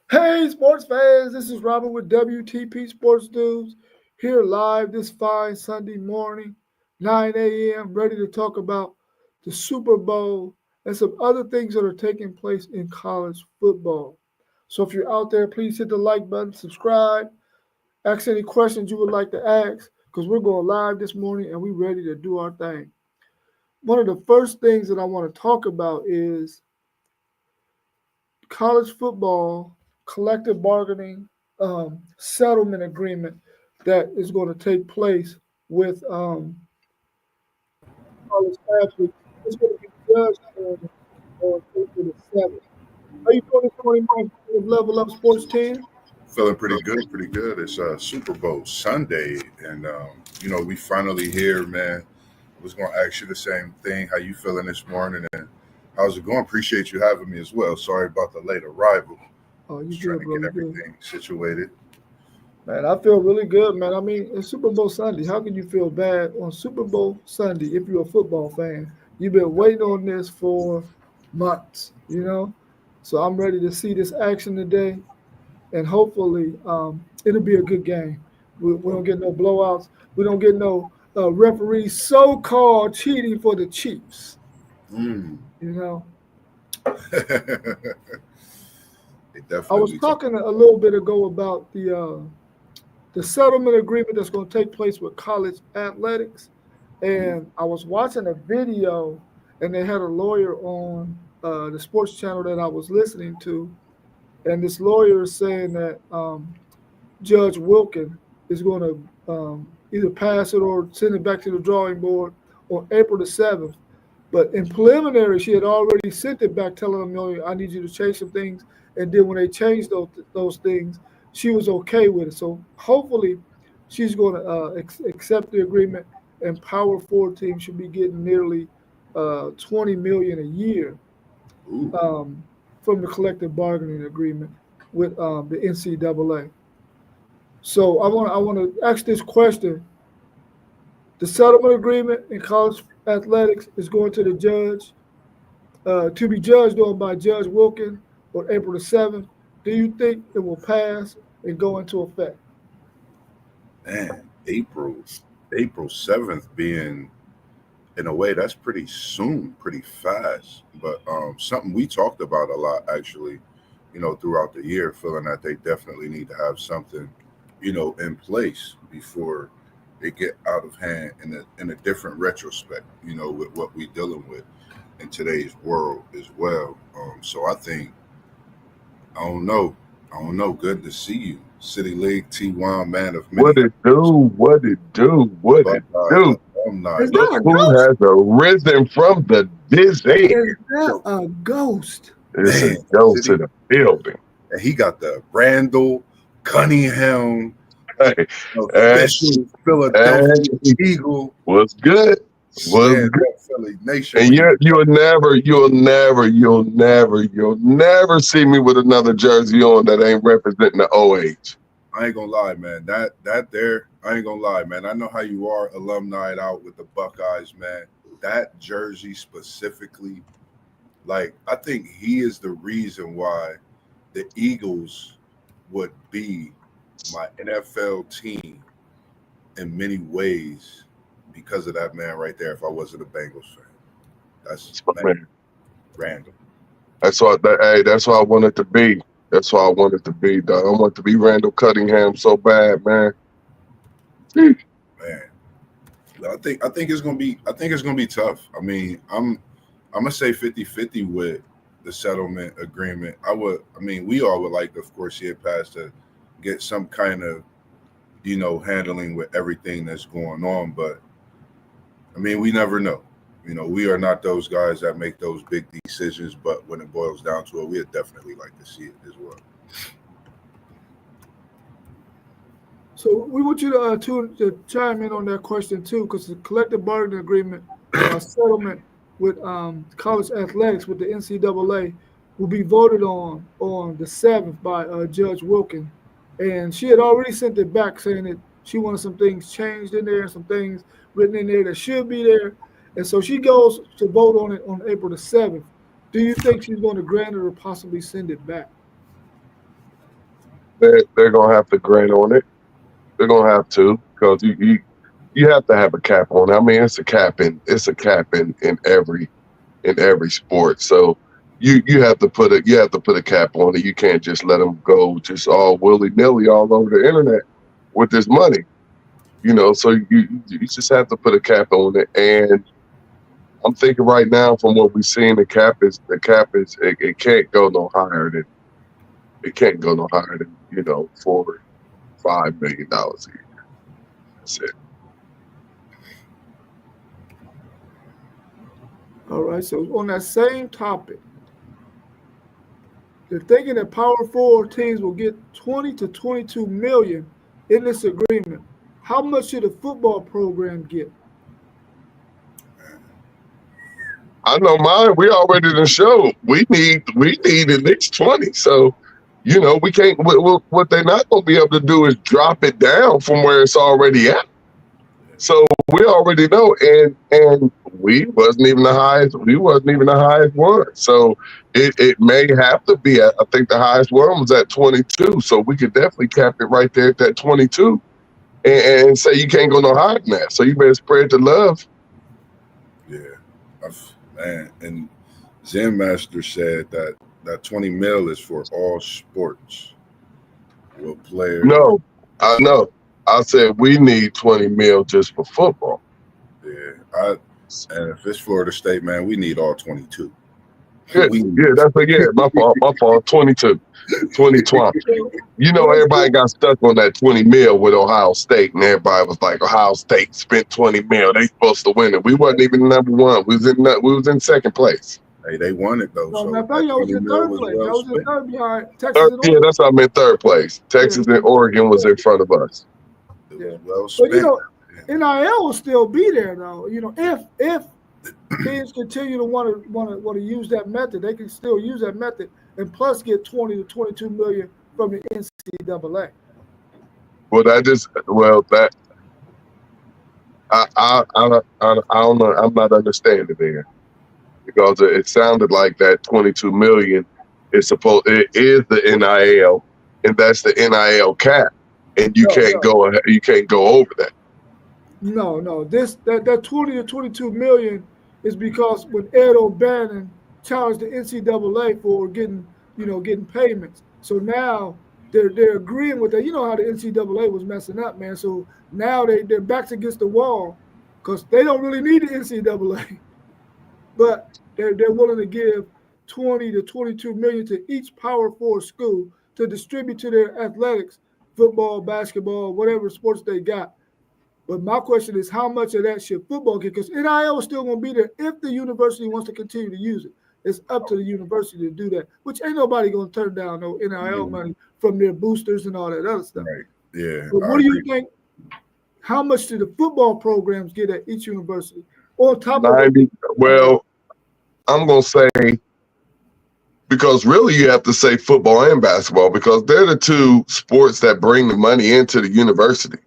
Hey, sports fans, this is Robin with WTP Sports News here live this fine Sunday morning, 9 a.m., ready to talk about the Super Bowl and some other things that are taking place in college football. So if you're out there, please hit the like button, subscribe, ask any questions you would like to ask because we're going live this morning and we're ready to do our thing. One of the first things that I want to talk about is college football collective bargaining settlement agreement that is going to take place with college athletes. It's going to be judged on April the 7th. How you doing this morning, Mike? Level Up Sports Team? Feeling pretty good, pretty good. It's Super Bowl Sunday, and we finally here, man. I was gonna ask you the same thing. How you feeling this morning, and how's it going? Appreciate you having me as well. Sorry about the late arrival. Oh, you Just trying good, to bro? get You good? everything situated. Man, I feel really good, man. I mean, it's Super Bowl Sunday. How can you feel bad on Super Bowl Sunday if you're a football fan? You've been waiting on this for months. So I'm ready to see this action today, and hopefully it'll be a good game. We don't get no blowouts. We don't get no referees so-called cheating for the Chiefs. Mm. You know, They I was definitely talk. talking a little bit ago about the settlement agreement that's going to take place with college athletics. Mm. And I was watching a video, and they had a lawyer on the sports channel that I was listening to. And this lawyer is saying that Judge Wilkin is going to either pass it or send it back to the drawing board on April the 7th. But in preliminary, she had already sent it back, telling them, I need you to change some things. And then when they changed those things, she was okay with it. So hopefully, she's going to accept the agreement, and Power Four teams should be getting nearly 20 million a year Ooh. um, from the collective bargaining agreement with the NCAA. So I want to ask this question: the settlement agreement in college athletics is going to the judge to be judged on by Judge Wilkin on April the 7th. Do you think it will pass and go into effect? Man, April 7th being in a way that's pretty soon, pretty fast. But something we talked about a lot actually, throughout the year, feeling that they definitely need to have something, in place before they get out of hand in a different retrospect, with what we dealing with in today's world as well. So I think I don't know. I don't know. Good to see you. City League T1 man of many What it hats. do? What it do? What it Buckeye do? alumni. Is Look that a who ghost? has arisen from the dizzy. Is that a ghost? It's a Man, ghost City. in the building. And he got the Randall Cunningham Hey, hey, official Philadelphia hey, Eagle. what's good? What's Stand good? up, Philly Nation. And What do you you'll never see me with another jersey on that ain't representing the OH. I ain't gonna lie, man. That there, I ain't gonna lie, man. I know how you are, alumni out with the Buckeyes, man. That jersey specifically, like I think he is the reason why the Eagles would be my NFL team in many ways because of that man right there. If I wasn't a Bengals fan, that's That's my man, man. random, That's what I wanted to be. That's what I wanted to be, dog. I want to be Randall Cunningham so bad, man. man. I think it's gonna be tough. I mean, I'm gonna say 50-50 with the settlement agreement. We all would like, of course, see it passed to get some kind of, handling with everything that's going on. But I mean, we never know. We are not those guys that make those big decisions. But when it boils down to it, we'd definitely like to see it as well. So we want you to chime in on that question too, because the collective bargaining agreement settlement with college athletics with the NCAA will be voted on the 7th by Judge Wilkin, and she had already sent it back saying that she wanted some things changed in there, some things written in there that should be there, and so she goes to vote on it on April the 7th. Do you think she's going to grant it or possibly send it back? they're gonna have to grant on it. They're gonna have to because you have to have a cap on it. I mean, it's a cap in every sport. So you have to put a cap on it. You can't just let them go just all willy nilly all over the internet with this money. So you just have to put a cap on it. And I'm thinking right now, from what we've seen, it can't go no higher than $4-5 million a year. That's it. All right. So on that same topic, they're thinking that Power Four teams will get 20 to 22 million in this agreement. How much should a football program get? I know mine. We already done showed. We need at least 20. So, we can't. What they're not going to be able to do is drop it down from where it's already at. So we already know, and we wasn't even the highest. We wasn't even the highest one. So it may have to be. I think the highest one was at 22. So we could definitely cap it right there at that 22, and say you can't go no higher than that. So you better spread the love. Yeah, man. And Zen Master said that 20 mil is for all sports. Will players? No, I know. I said we need 20 mil just for football. Yeah, and if it's Florida State, man, we need all 22. Yeah, my fault. 22, 2020. Everybody got stuck on that 20 mil with Ohio State, and everybody was like, Ohio State spent 20 mil. They supposed to win it. We wasn't even number one. We was in second place. Hey, they won it though. No, I thought y'all was in third place. Y'all was in third behind Texas and Oregon. Yeah, that's what I meant. Third place. Texas and Oregon was in front of us. It was well spent. But NIL will still be there though. If teams continue to want to use that method, they can still use that method and plus get 20 to 22 million from the NCAA. I don't know. I'm not understanding there because it sounded like that 22 million it is the NIL, and that's the NIL cap, and you can't go over that. No, that 20 to 22 million is because when Ed O'Bannon challenged the NCAA for getting payments. So now they're agreeing with that. You know how the NCAA was messing up, man. So now their backs against the wall because they don't really need the NCAA, but they're willing to give 20 to 22 million to each Power Four school to distribute to their athletics, football, basketball, whatever sports they got. But my question is, how much of that should football get? Because NIL is still going to be there if the university wants to continue to use it. It's up to the university to do that, which ain't nobody going to turn down no NIL money from their boosters and all that other stuff. Right. Yeah. But what do you think? How much do the football programs get at each university? On top of 90. Well, I'm going to say, because really you have to say football and basketball because they're the two sports that bring the money into the university.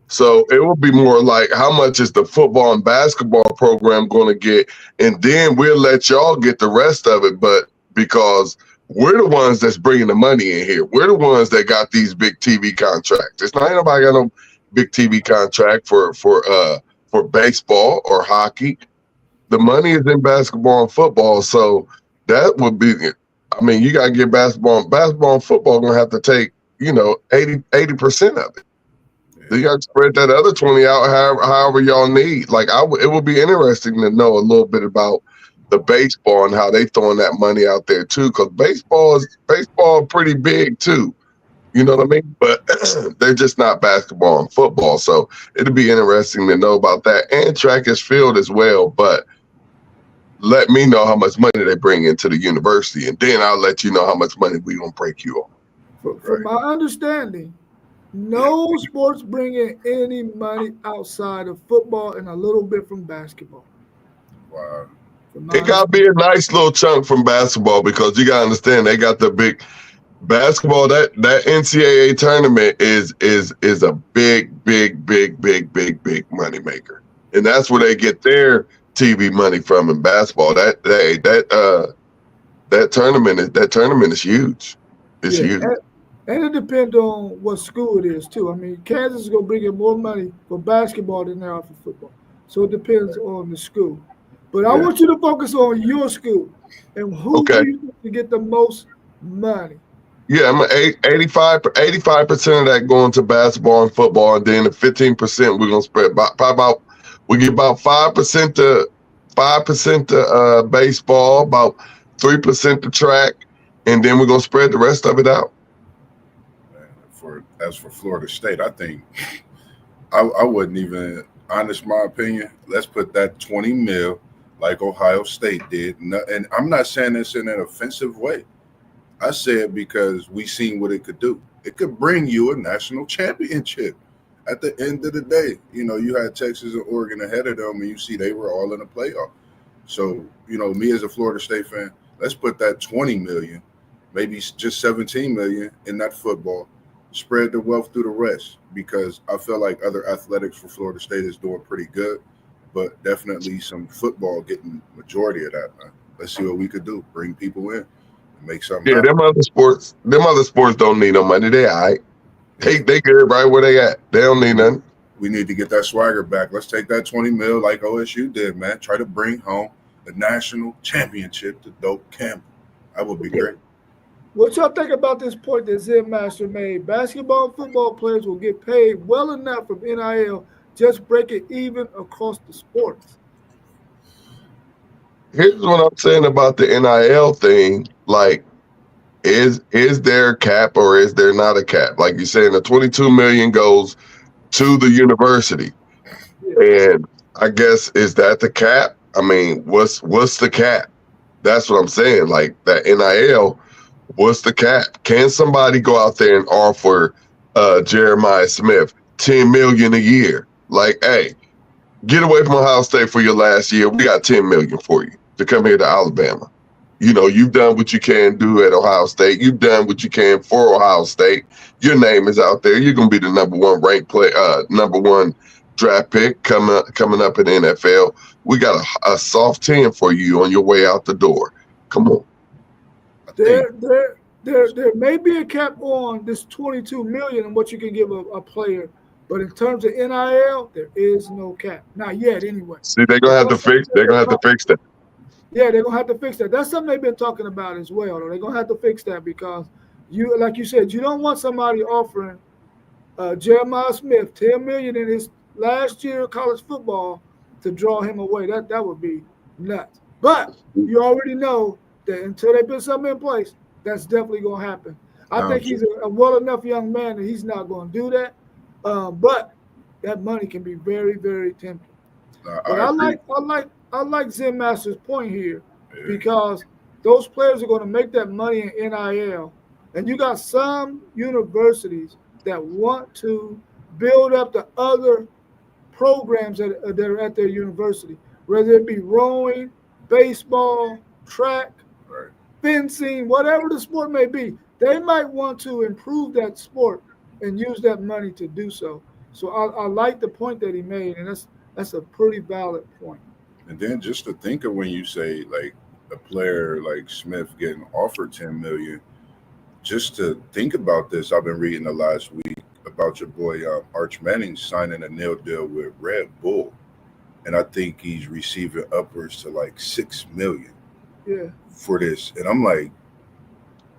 So it will be more like how much is the football and basketball program going to get, and then we'll let y'all get the rest of it. But because we're the ones that's bringing the money in here, we're the ones that got these big TV contracts. It's not anybody got no big TV contract for baseball or hockey. The money is in basketball and football, so that would be. I mean, you got to get basketball and football going to have to take 80% of it. You got to spread that other 20 out however y'all need. Like it would be interesting to know a little bit about the baseball and how they throwing that money out there too, because baseball is pretty big too. You know what I mean? But they're just not basketball and football. So it'd be interesting to know about that and track and field as well. But let me know how much money they bring into the university, and then I'll let you know how much money we gonna break you on. From my understanding, no sports bring in any money outside of football and a little bit from basketball. Wow. It got to be a nice little chunk from basketball because you got to understand they got the big basketball. That NCAA tournament is a big money maker, and that's where they get their TV money from in basketball. That tournament is huge. It's huge. And it depends on what school it is too. I mean, Kansas is gonna bring in more money for basketball than they are for football. So it depends on the school. But I Yeah. want you to focus on your school and who do Okay. you think to get the most money? Yeah, I'm 85% of that going to basketball and football, and then the 15% we're gonna spread about we get about 5% to baseball, about 3% to track, and then we're gonna spread the rest of it out. As for Florida State, I think I wouldn't even, honest my opinion. Let's put that 20 mil like Ohio State did, and I'm not saying this in an offensive way. I say it because we seen what it could do. It could bring you a national championship. At the end of the day, you had Texas and Oregon ahead of them, and you see they were all in the playoff. So, me as a Florida State fan, let's put that 20 million, maybe just 17 million in that football, spread the wealth through the rest, because I feel like other athletics for Florida State is doing pretty good, but definitely some football getting majority of that, man. Let's see what we could do. Bring people in and make something Yeah, happen. them other sports don't need no money. They all right. They good right where they at. They don't need nothing. We need to get that swagger back. Let's take that 20 mil like OSU did, man. Try to bring home the national championship to Doak Campbell. That would be great. What y'all think about this point that Zen Master made? Basketball and football players will get paid well enough from NIL, just break it even across the sports. Here's what I'm saying about the NIL thing. Like, is there a cap or is there not a cap? Like you're saying, the 22 million goes to the university, and I guess is that the cap? I mean, what's the cap? That's what I'm saying. Like that NIL, what's the cap? Can somebody go out there and offer Jeremiah Smith 10 million a year? Like, hey, get away from Ohio State for your last year. We got 10 million for you to come here to Alabama. You've done what you can do at Ohio State. You've done what you can for Ohio State. Your name is out there. You're gonna be the number one ranked number one draft pick coming up in the NFL. We got a soft 10 for you on your way out the door. Come on. There may be a cap on this 22 million and what you can give a player, but in terms of NIL, there is no cap. Not yet, anyway. See, they're gonna have to fix that. Yeah, they're gonna have to fix that. That's something they've been talking about as well. They're gonna have to fix that because like you said, you don't want somebody offering Jeremiah Smith 10 million in his last year of college football to draw him away. That would be nuts. But you already know that until they put something in place, that's definitely gonna happen. I think he's a well enough young man that he's not gonna do that. But that money can be very, very tempting. But I like Zen Master's point here because those players are going to make that money in NIL, and you got some universities that want to build up the other programs that are at their university, whether it be rowing, baseball, track, fencing, whatever the sport may be. They might want to improve that sport and use that money to do so. So I like the point that he made, and that's a pretty valid point. And then just to think of when you say like a player like Smith getting offered 10 million, just to think about this, I've been reading the last week about your boy Arch Manning signing a nil deal with Red Bull, and I think he's receiving upwards to like 6 million for this. And I'm like,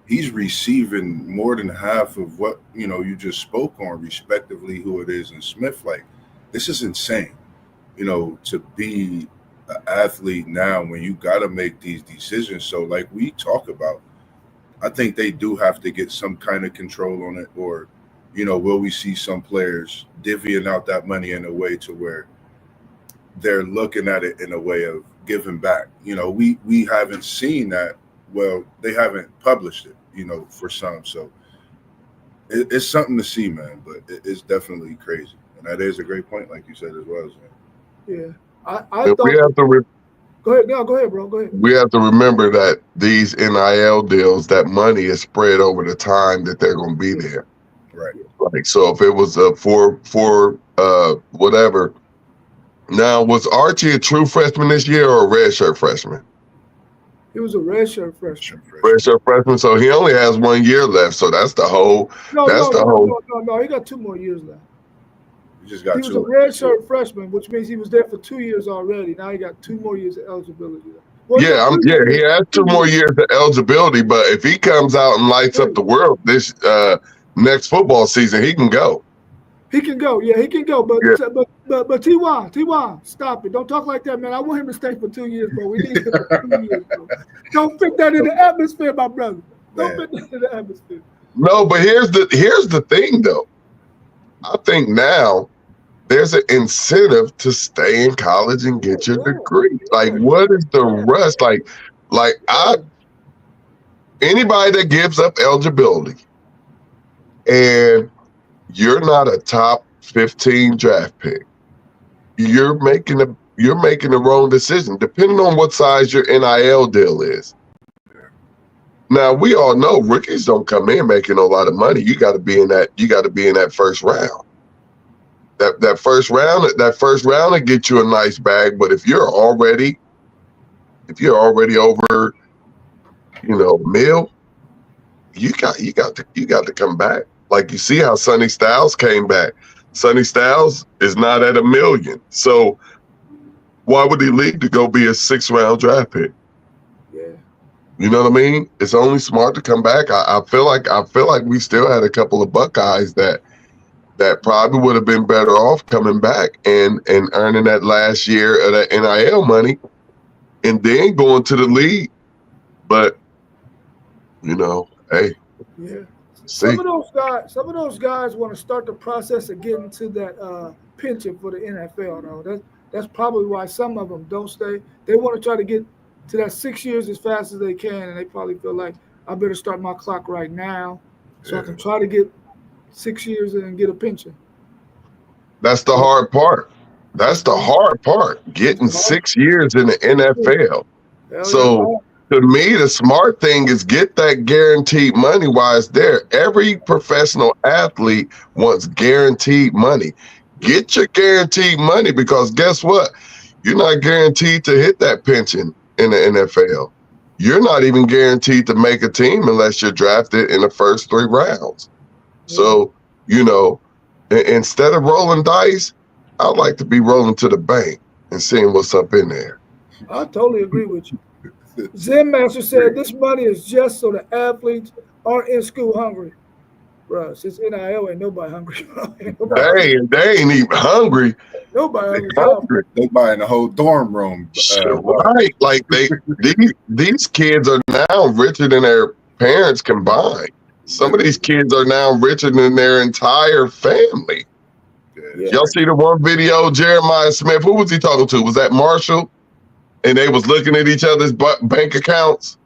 he's receiving more than half of what you just spoke on, respectively, who it is in Smith. Like, this is insane. To be an athlete now when you got to make these decisions. So like we talk about, I think they do have to get some kind of control on it, or, will we see some players divvying out that money in a way to where they're looking at it in a way of giving back. We haven't seen that. Well, they haven't published it, for some. So it's something to see, man, but it's definitely crazy. And that is a great point, like you said as well. Yeah. I thought. Go ahead. No, go ahead, bro. Go ahead. We have to remember that these NIL deals, that money is spread over the time that they're going to be there. Right. Like, so if it was for whatever. Now, was Archie a true freshman this year or a redshirt freshman? He was a redshirt freshman. Redshirt freshman, so he only has 1 year left. So that's the whole. No, that's no, the no, whole. no, no, no. He got 2 more years left. He just got He was a redshirt freshman, which means he was there for 2 years already. Now he got 2 more years of eligibility left. Well, He has 2 more years of eligibility, but if he comes out and lights up the world this next football season, he can go. He can go, yeah, he can go. But Ty, stop it! Don't talk like that, man. I want him to stay for 2 years, bro. We need him for 2 years, bro. Don't fit that in the atmosphere, my brother. Don't fit that in the atmosphere. No, but here's the thing, though. I think now there's an incentive to stay in college and get your degree. Like, what is the rush? Anybody that gives up eligibility and you're not a top 15 draft pick, you're making the wrong decision, depending on what size your NIL deal is. Now, we all know rookies don't come in making a lot of money. You got to be in that first round. That first round will get you a nice bag. But if you're already over, mil, you got to come back. Like, you see how Sonny Styles came back. Sonny Styles is not at $1 million. So why would he leave to go be a 6th round draft pick? Yeah. You know what I mean? It's only smart to come back. I feel like we still had a couple of Buckeyes that probably would have been better off coming back and earning that last year of that NIL money and then going to the league. But, hey. Yeah. See. Some of those guys want to start the process of getting to that pension for the NFL, though. That's probably why some of them don't stay. They want to try to get to that 6 years as fast as they can, and they probably feel like, I better start my clock right now so I can try to get 6 years and get a pension. That's the hard part. Getting 6 years in the NFL. So to me, the smart thing is get that guaranteed money while it's there. Every professional athlete wants guaranteed money. Get your guaranteed money, because guess what? You're not guaranteed to hit that pension in the NFL. You're not even guaranteed to make a team unless you're drafted in the first 3 rounds. So, instead of rolling dice, I'd like to be rolling to the bank and seeing what's up in there. I totally agree with you. Zen Master said this money is just so the athletes aren't in school hungry. Bro, since NIL ain't nobody hungry. They ain't even hungry. Nobody hungry. They buying the whole dorm room. Right. Like these kids are now richer than their parents combined. Some of these kids are now richer than their entire family. Yeah. Y'all see the one video, Jeremiah Smith? Who was he talking to? Was that Marshall? And they was looking at each other's bank accounts.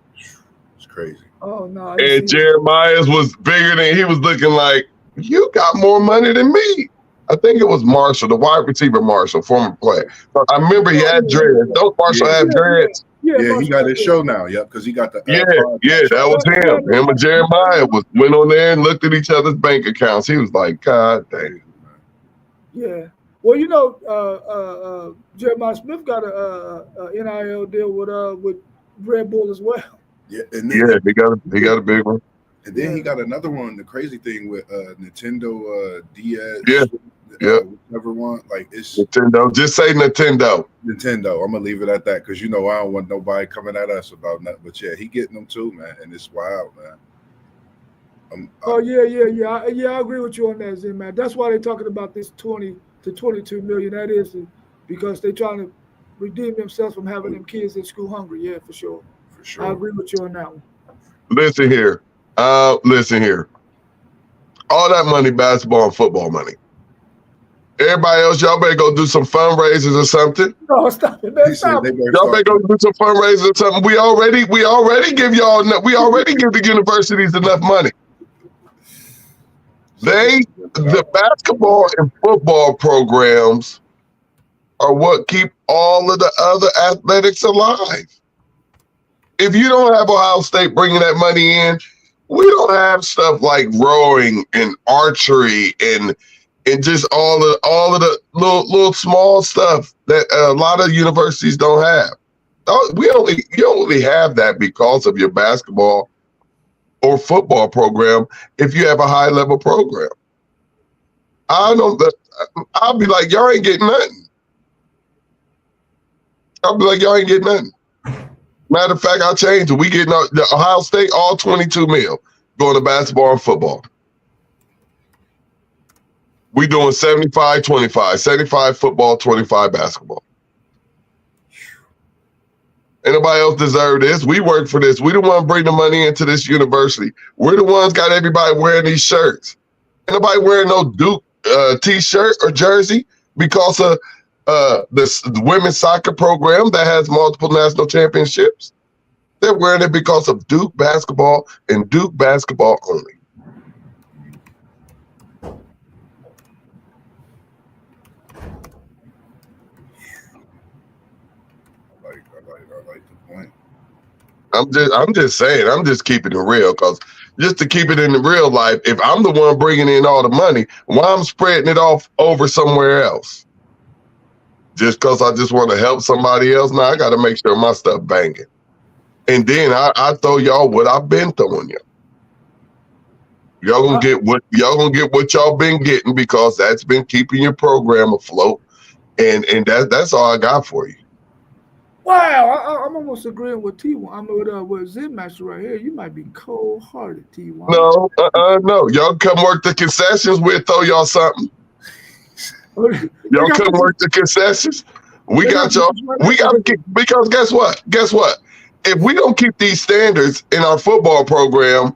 It's crazy. Oh no! And Jeremiah's was bigger than he was looking like. You got more money than me. I think it was Marshall, the wide receiver Marshall, former player. I remember he had dreads. Don't Marshall have dreads? Yeah, he got his show now. Yep, because he got the. That was him. Him and Jeremiah went on there and looked at each other's bank accounts. He was like, God dang. Yeah. Well, Jeremiah Smith got a NIL deal with Red Bull as well. Yeah, and then, he got a big one. And then he got another one. The crazy thing with Nintendo DS. Yeah. Whichever one. Like, it's Nintendo. Just say Nintendo. Nintendo. I'm gonna leave it at that because I don't want nobody coming at us about nothing. But yeah, he getting them too, man, and it's wild, man. I agree with you on that, Zim, man. That's why they're talking about this 20 to 22 million. That is because they're trying to redeem themselves from having them kids in school hungry. Yeah, for sure. For sure. I agree with you on that one. Listen here. All that money, basketball and football money. Everybody else, y'all better go do some fundraisers or something. No, stop it, man. Stop it. Y'all better go do some fundraisers or something. We already give the universities enough money. The basketball and football programs are what keep all of the other athletics alive. If you don't have Ohio State bringing that money in, we don't have stuff like rowing and archery and just all of the little small stuff that a lot of universities don't have. You only have that because of your basketball or football program. If you have a high level program, I'll be like, y'all ain't getting nothing. I'll be like, y'all ain't getting nothing. Matter of fact, I'll change it. We getting the Ohio State all 22 mil going to basketball and football. We doing 75-25, 75 football, 25 basketball. Ain't nobody else deserve this. We work for this. We the one bring the money into this university. We're the ones got everybody wearing these shirts. Ain't nobody wearing no Duke t-shirt or jersey because of the women's soccer program that has multiple national championships. They're wearing it because of Duke basketball and Duke basketball only. I like the point. I'm just saying, I'm just keeping it real, because just to keep it in the real life, if I'm the one bringing in all the money, why I'm spreading it off over somewhere else? Just because I just want to help somebody else? Now I got to make sure my stuff banging. And then I throw y'all what I've been throwing you. Y'all gonna get what y'all been getting, because that's been keeping your program afloat. And that's all I got for you. Wow, I'm almost agreeing with T1. I'm with Zen Master right here. You might be cold-hearted, T1. No. Y'all come work the concessions. We'll throw y'all something. Y'all come work the concessions. We got y'all. We got to keep, because guess what? If we don't keep these standards in our football program,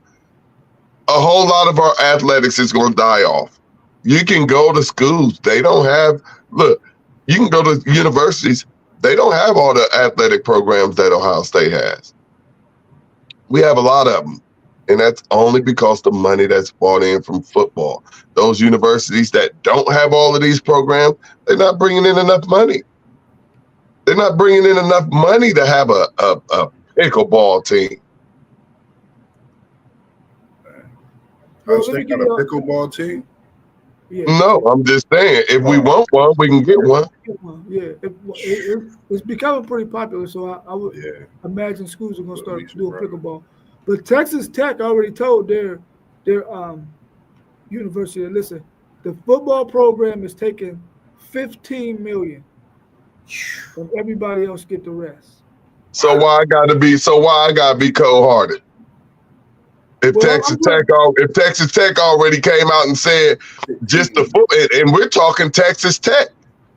a whole lot of our athletics is going to die off. You can go to schools. They don't have, you can go to universities. They don't have all the athletic programs that Ohio State has. We have a lot of them. And that's only because the money that's brought in from football. Those universities that don't have all of these programs, they're not bringing in enough money. They're not bringing in enough money to have a pickleball team. Ohio State got a pickleball team? Yeah. No, I'm just saying, if we want one, we can get one. Yeah, it's becoming pretty popular, so I would imagine schools are going to start doing pickleball. But Texas Tech already told their university, listen, the football program is taking $15 million, and everybody else get the rest. So why I gotta be cold-hearted? If Texas Tech already came out and said just the football, and we're talking Texas Tech,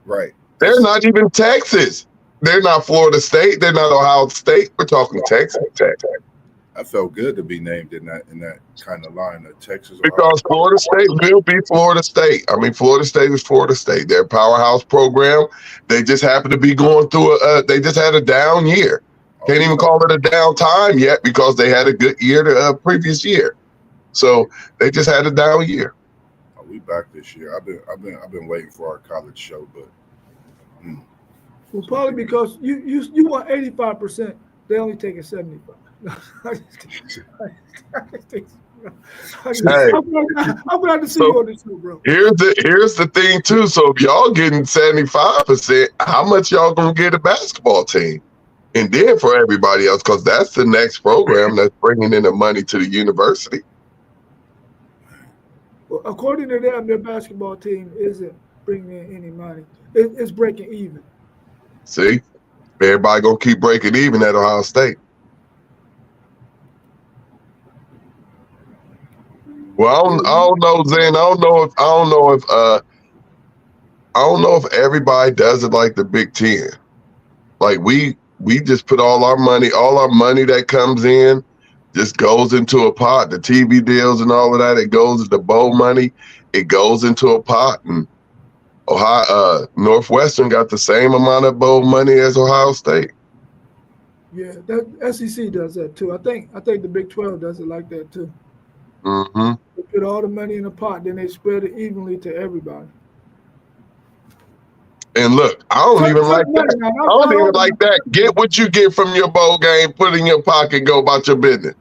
right? They're not even Texas. They're not Florida State. They're not Ohio State. We're talking Texas Tech. I felt good to be named in that kind of line of Texas. Because Florida State will be Florida State. I mean, Florida State is Florida State. They're a powerhouse program. They just happen to be going through they just had a down year. Can't even call it a down time yet, because they had a good year the previous year. So they just had a down year. We back this year. I've been waiting for our college show, but well, probably because you want 85%, they only taking 75%. I'm glad to see you on this show, bro. Here's the thing too. So if y'all getting 75%, how much y'all gonna get a basketball team? And then for everybody else, because that's the next program that's bringing in the money to the university. Well, according to them, their basketball team isn't bringing in any money. It's breaking even. See, everybody gonna keep breaking even at Ohio State. Well, I don't know, Zen. I don't know if everybody does it like the Big Ten. Like we just put all our money that comes in just goes into a pot. The TV deals and all of that, it goes into bowl money. It goes into a pot, and Northwestern got the same amount of bowl money as Ohio State. Yeah, that SEC does that too. I think the Big 12 does it like that too. Mm-hmm. They put all the money in a pot, then they spread it evenly to everybody. And look, I don't even like that. Get what you get from your bowl game, put it in your pocket, go about your business.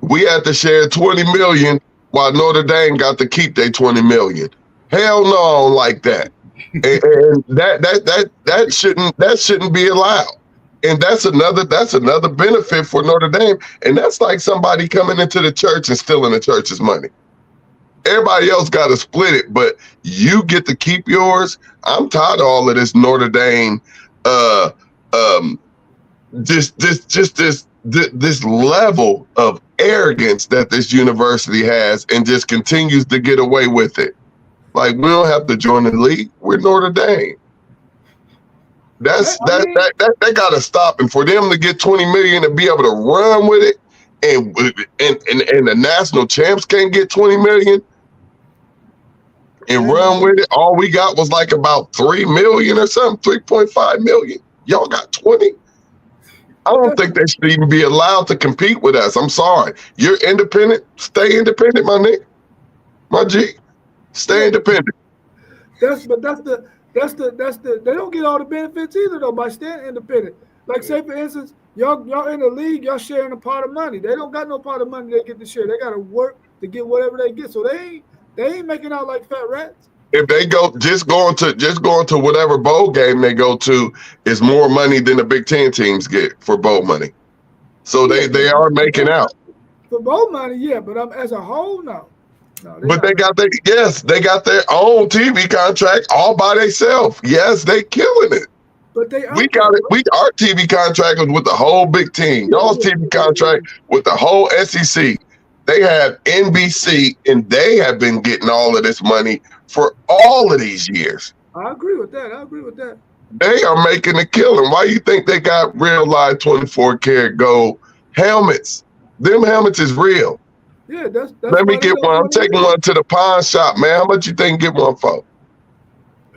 We had to share $20 million while Notre Dame got to keep their $20 million. Hell no, I don't like that. and that shouldn't be allowed. And that's another benefit for Notre Dame. And that's like somebody coming into the church and stealing the church's money. Everybody else got to split it, but you get to keep yours. I'm tired of all of this Notre Dame, this level of arrogance that this university has, and just continues to get away with it. Like, we don't have to join the league. We're Notre Dame. That got to stop. And for them to get $20 million and be able to run with it, and the national champs can't get $20 million and run with it. All we got was like about $3 million or something, $3.5 million. Y'all got 20. I don't think they should even be allowed to compete with us. I'm sorry. You're independent. Stay independent, my nigga. My G. Stay independent. That's the they don't get all the benefits either though by staying independent. Like, say for instance, y'all in the league, y'all sharing a pot of money. They don't got no pot of money they get to share. They gotta work to get whatever they get. So they ain't making out like fat rats. If they just going to whatever bowl game they go to is more money than the Big Ten teams get for bowl money. So they are making out. For bowl money, yeah, but as a whole, no. But they got their own TV contract all by themselves. Yes, they killing it. But we got it. Our TV contract was with the whole Big Ten. Y'all's TV contract with the whole SEC. They have NBC, and they have been getting all of this money for all of these years. I agree with that. They are making a killing. Why you think they got real live 24 karat gold helmets? Them helmets is real. Yeah, that's Let me get one. I'm taking one to the pawn shop, man. How much you think get one for?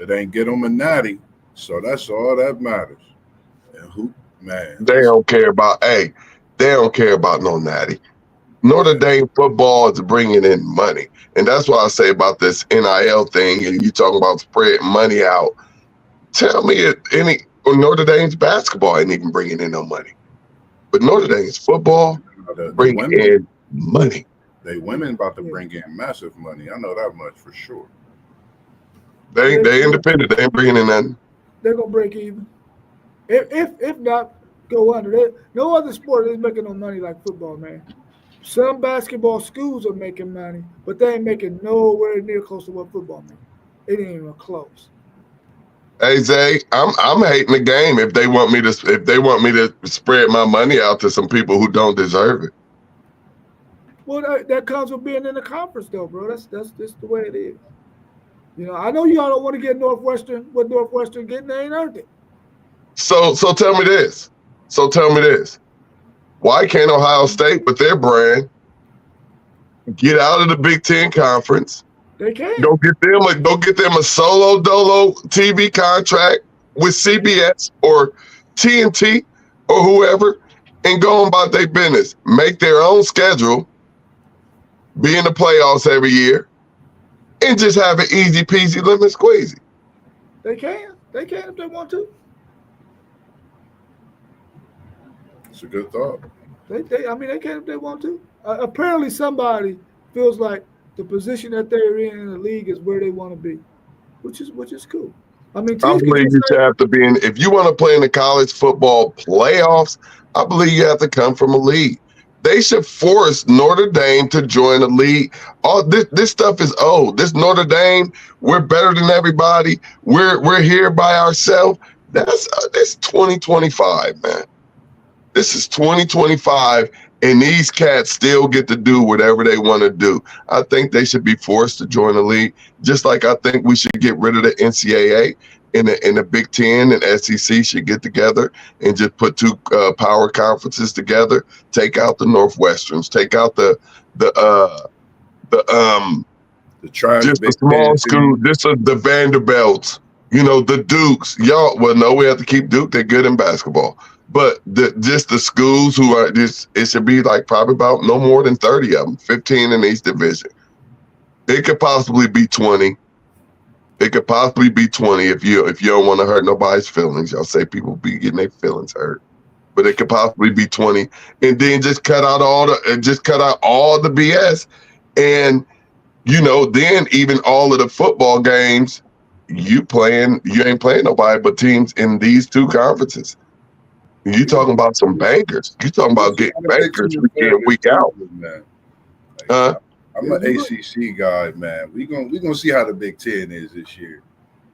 It ain't get them a natty, so that's all that matters. And they don't care about. They don't care about no natty. Notre Dame football is bringing in money, and that's what I say about this NIL thing. And you talking about spreading money out? Tell me Notre Dame's basketball ain't even bringing in no money, but Notre Dame's football bringing in money. They women about to bring in massive money. I know that much for sure. They independent. They ain't bringing in nothing. They're gonna break even. If not, go under. No other sport is making no money like football, man. Some basketball schools are making money, but they ain't making nowhere near close to what football makes. It ain't even close. Hey Zay, I'm hating the game if they want me to spread my money out to some people who don't deserve it. Well, that comes with being in the conference, though, bro. That's just the way it is. You know, I know y'all don't want to get Northwestern. What Northwestern getting, they ain't earned it. So tell me this. Why can't Ohio State, with their brand, get out of the Big Ten conference? They can. Go get them a solo dolo TV contract with CBS or TNT or whoever, and go on about their business. Make their own schedule. Be in the playoffs every year, and just have an easy peasy lemon squeezy. They can if they want to. It's a good thought. They can if they want to. Apparently, somebody feels like the position that they're in the league is where they want to be, which is cool. I mean, I believe you should have to be in. If you want to play in the college football playoffs, I believe you have to come from a league. They should force Notre Dame to join a league. All this stuff is old. This Notre Dame, we're better than everybody. We're here by ourselves. That's 2025, man. This is 2025, and these cats still get to do whatever they want to do. I think they should be forced to join a league, just like I think we should get rid of the NCAA. In the Big Ten and SEC should get together and just put two power conferences together. Take out the Northwesterns. Take out the small school. This is the Vanderbilts. You know, the Dukes. Y'all. Well, no, we have to keep Duke. They're good in basketball. But just the schools who are just, it should be like probably about no more than 30 of them. 15 in each division. It could possibly be 20. It could possibly be 20 if you don't want to hurt nobody's feelings. Y'all say people be getting their feelings hurt, but it could possibly be 20, and then just cut out all the BS, and then even all of the football games you ain't playing nobody but teams in these two conferences. You talking about some bankers. You talking about getting bankers week in, week out. Man. Like, I'm an ACC guy, man. We gonna see how the Big Ten is this year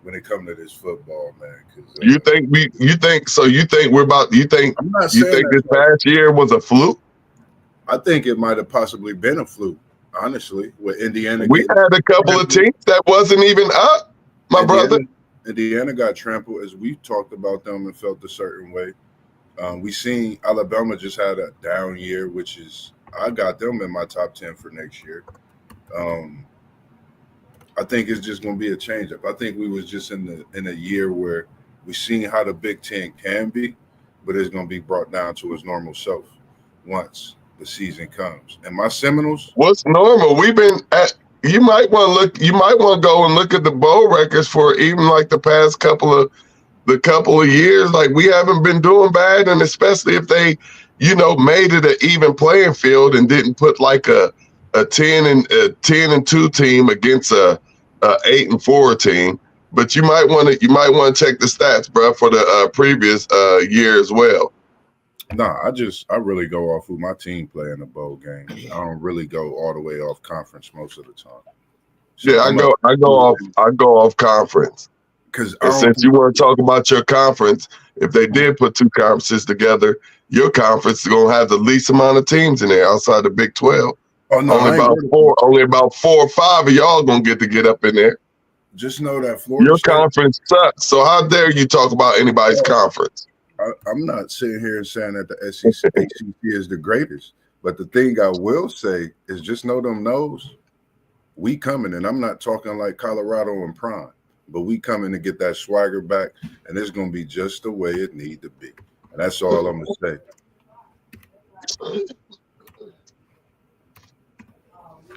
when it comes to this football, man. You think this past year was a fluke? I think it might have possibly been a fluke, honestly, with Indiana. We had a couple of teams that wasn't even up, brother. Indiana got trampled as we talked about them and felt a certain way. We seen Alabama just had a down year, which is I got them in my top 10 for next year. I think it's just going to be a change up. I think we was just in a year where we seen how the Big Ten can be, but it's going to be brought down to its normal self once the season comes. And my Seminoles, what's normal? We've been at. You might want to go and look at the bowl records for even like the past couple of years. Like we haven't been doing bad, and especially if they, made it an even playing field and didn't put like a 10-2 team against a 8-4 team. But you might want to check the stats, bro, for the previous year as well. Nah, I really go off who my team play in the bowl game. I don't really go all the way off conference most of the time. So yeah, I go off conference. Because since you want to talk about your conference, if they did put two conferences together, your conference is gonna have the least amount of teams in there outside the Big 12. Oh no, only about 4 or 5 of y'all gonna get up in there. Just know that Florida your conference sucks. So how dare you talk about anybody's conference? I'm not sitting here saying that the SEC is the greatest, but the thing I will say is just know them knows we coming, and I'm not talking like Colorado and Prime, but we coming to get that swagger back, and it's gonna be just the way it need to be, and that's all I'm gonna say.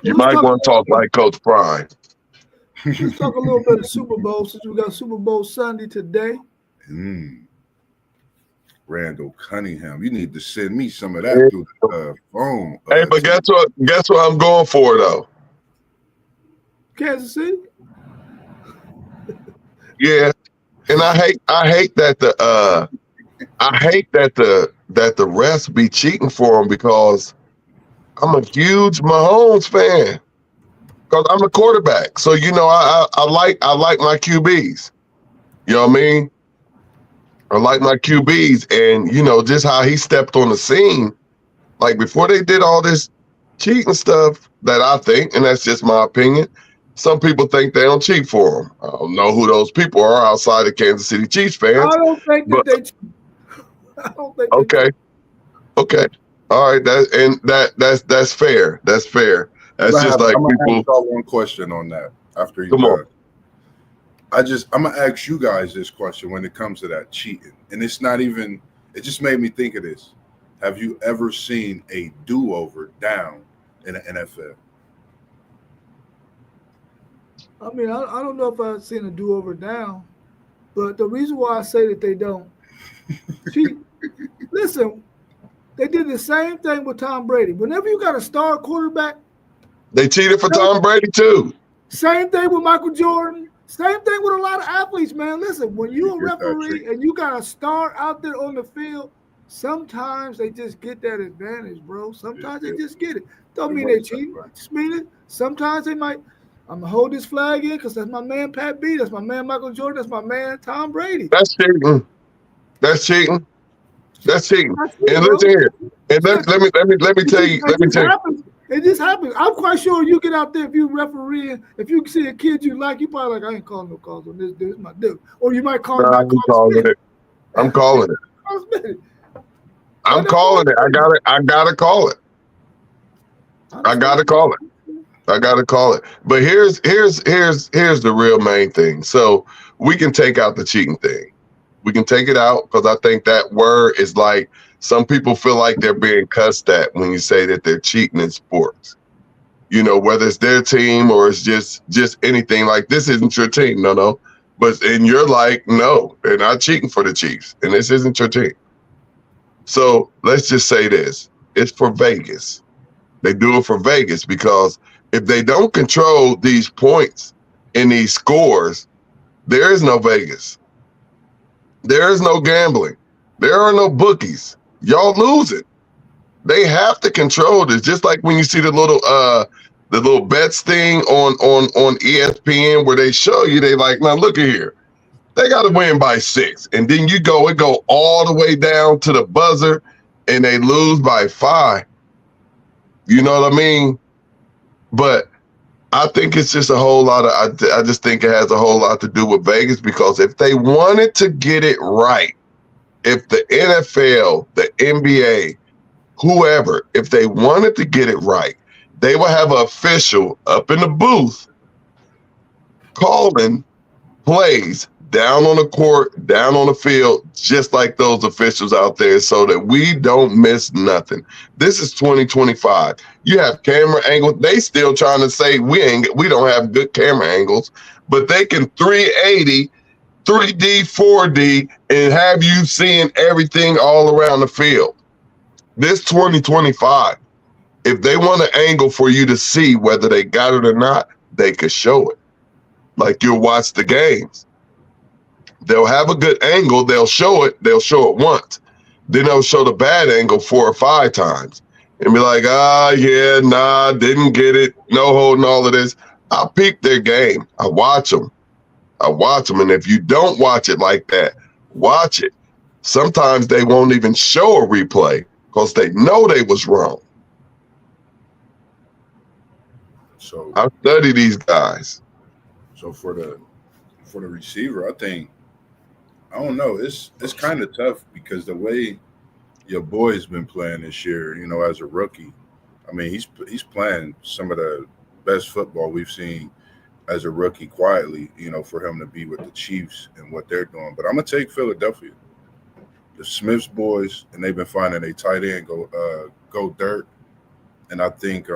You might want to talk like Coach Prime. Let's talk a little bit of Super Bowl since we got Super Bowl Sunday today. Randall Cunningham, you need to send me some of that through the phone. Hey, but guess what I'm going for though? Kansas City. Yeah, and I hate that the refs be cheating for them because I'm a huge Mahomes fan because I'm a quarterback. So I like my QBs. You know what I mean? I like my QBs, and just how he stepped on the scene, like before they did all this cheating stuff that I think, and that's just my opinion. Some people think they don't cheat for him. I don't know who those people are outside of Kansas City Chiefs fans. I don't think that they cheat. I don't think. Okay. All right. That's fair. That's fair. That's just like I'm people. Ask y'all one question on that after you. Come on. I'm gonna ask you guys this question when it comes to that cheating, and it's not even. It just made me think of this. Have you ever seen a do-over down in the NFL? I mean, I don't know if I've seen a do-over down, but the reason why I say that they don't cheat, listen, they did the same thing with Tom Brady. Whenever you got a star quarterback, they cheated for Tom Brady too. Same thing with Michael Jordan. Same thing with a lot of athletes, man. Listen, when you're a referee and you got a star out there on the field, sometimes they just get that advantage, bro. Sometimes they just get it. Don't mean they cheat. Just mean it. Sometimes they might. I'm going to hold this flag in because that's my man Pat B. That's my man Michael Jordan. That's my man Tom Brady. That's cheating. That's cheating. That's cheating. And listen here. And let me tell you. It just happens. I'm quite sure you get out there if you refereeing, if you see a kid you like, you probably like, I ain't calling no calls on this dude. It's my dude. Or you might call him. I'm calling it. I'm calling it. I'm calling it. I gotta call it. I gotta call it. I gotta call it. But here's the real main thing. So we can take out the cheating thing. We can take it out because I think that word is like some people feel like they're being cussed at when you say that they're cheating in sports. Whether it's their team or it's just anything like this isn't your team. No. And you're like, no, they're not cheating for the Chiefs. And this isn't your team. So let's just say this. It's for Vegas. They do it for Vegas because if they don't control these points and these scores, There is no Vegas. There is no gambling. There are no bookies. Y'all lose it. They have to control this. Just like when you see the little bets thing on ESPN where they show you, they like, now look at here. They got to win by 6. And then it go all the way down to the buzzer and they lose by 5. You know what I mean? But I think it's just a whole lot of, I just think it has a whole lot to do with Vegas, because if they wanted to get it right, if the NFL, the NBA, whoever, if they wanted to get it right, they would have an official up in the booth calling plays down on the court, down on the field, just like those officials out there, so that we don't miss nothing. This is 2025. You have camera angles. They still trying to say we don't have good camera angles, but they can 380, 3D, 4D, and have you seeing everything all around the field. This 2025, if they want an angle for you to see whether they got it or not, they could show it. Like you'll watch the games. They'll have a good angle. They'll show it once. Then they'll show the bad angle 4 or 5 times and be like, yeah, nah, didn't get it. No holding all of this. I peep their game. I watch them. And if you don't watch it like that, watch it. Sometimes they won't even show a replay because they know they was wrong. So I study these guys. So for the receiver, I think, I don't know, it's kind of tough because the way your boy's been playing this year, as a rookie, I mean, he's playing some of the best football we've seen as a rookie quietly, for him to be with the Chiefs and what they're doing. But I'm gonna take Philadelphia, the Smiths boys, and they've been finding a tight end go dirt, and I think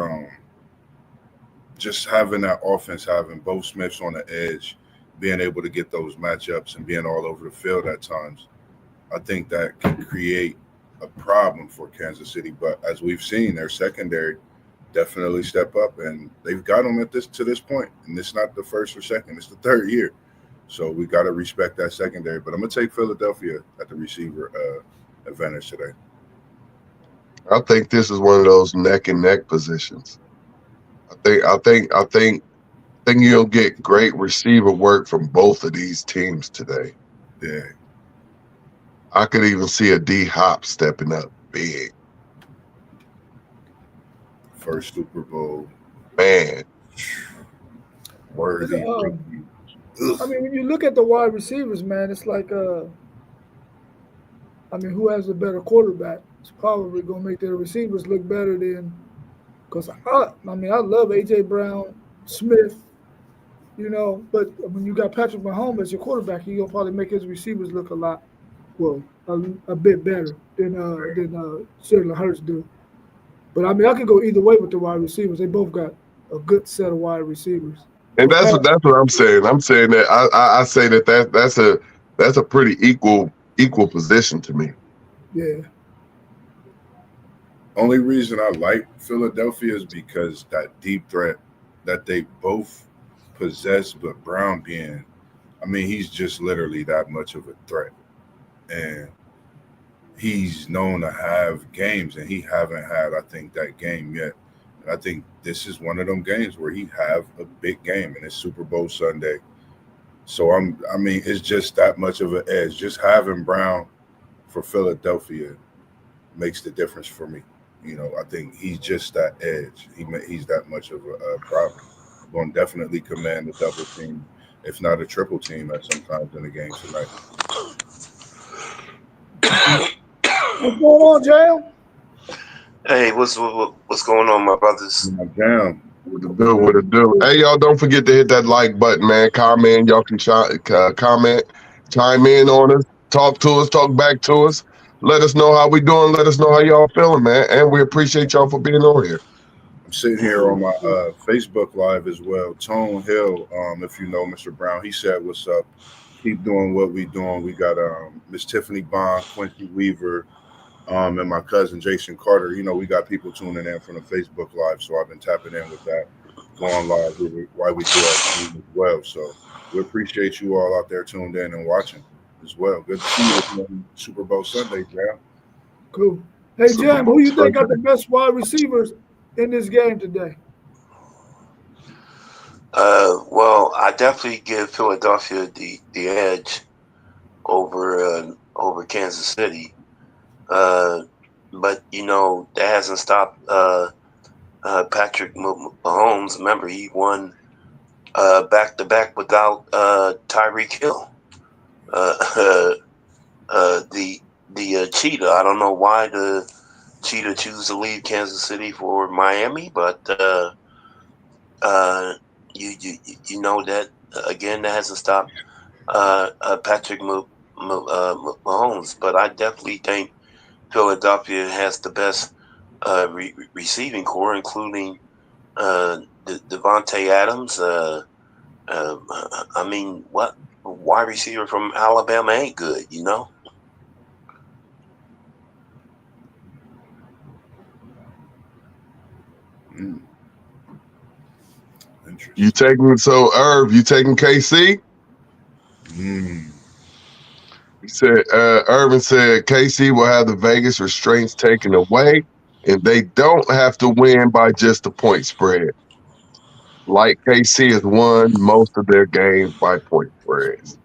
just having that offense, having both Smiths on the edge, being able to get those matchups and being all over the field at times, I think that can create a problem for Kansas City. But as we've seen, their secondary definitely step up, and they've got them to this point. And it's not the first or second; it's the third year. So we got to respect that secondary. But I'm gonna take Philadelphia at the receiver advantage today. I think this is one of those neck and neck positions. I think you'll get great receiver work from both of these teams today. Yeah. I could even see a D Hop stepping up big. First Super Bowl. Man. Worthy. I mean, when you look at the wide receivers, man, it's like, who has a better quarterback? It's probably going to make their receivers look better than, because I love A.J. Brown, Smith, but when you got Patrick Mahomes as your quarterback, he's going to probably make his receivers look a bit better than Jalen Hurts do. But I can go either way with the wide receivers. They both got a good set of wide receivers. And that's what I'm saying. I'm saying that I say that's a pretty equal position to me. Yeah. Only reason I like Philadelphia is because that deep threat that they both possess, but Brown he's just literally that much of a threat. And he's known to have games, and he haven't had, I think, that game yet. And I think this is one of them games where he have a big game, and it's Super Bowl Sunday. So it's just that much of an edge. Just having Brown for Philadelphia makes the difference for me. I think he's just that edge. He's that much of a problem. Going to definitely command a double team, if not a triple team, at sometimes in the game tonight. What's going on, Jam? Hey, what's going on, my brothers? Jam. What it do? Hey, y'all, don't forget to hit that like button, man. Comment. Y'all can comment, chime in on us, talk to us, talk back to us. Let us know how we doing. Let us know how y'all feeling, man. And we appreciate y'all for being on here. I'm sitting here on my Facebook Live as well. Tone Hill, if you know Mr. Brown, he said, "What's up? Keep doing what we doing." We got Miss Tiffany Bond, Quincy Weaver, and my cousin Jason Carter. We got people tuning in from the Facebook Live, so I've been tapping in with that. going live while we do our stream as well. So we appreciate you all out there tuned in and watching as well. Good to see you on Super Bowl Sunday, Jam. Cool. Hey, Super Jam, Bowl who you think got the Sunday. best wide receivers in this game today? Well, I definitely give Philadelphia the edge over Kansas City. But that hasn't stopped Patrick Mahomes. Remember, he won back to back without Tyreek Hill. Uh, the cheetah. I don't know why the cheetah choose to leave Kansas City for Miami, but you know that again that hasn't stopped Patrick Mahomes. But I definitely think Philadelphia has the best receiving core, including Devontae Adams. I mean, what wide receiver from Alabama ain't good, Mm. Interesting. You taking Irv? You taking KC? He said, Irvin said KC will have the Vegas restraints taken away, and they don't have to win by just a point spread. Like KC has won most of their games by point spreads.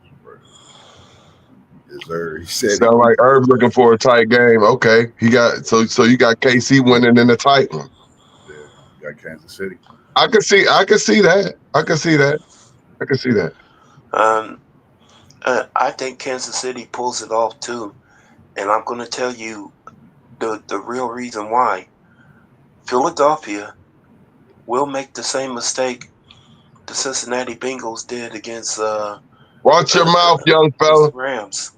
Yes, sir. He said Sound like Irv looking for a tight game. Okay, he got so you got KC winning in a tight one. Yeah, you got Kansas City. I can see that. I can see that. I think Kansas City pulls it off too, and I'm going to tell you the real reason why. Philadelphia will make the same mistake the Cincinnati Bengals did against Watch your mouth, young fella. Rams.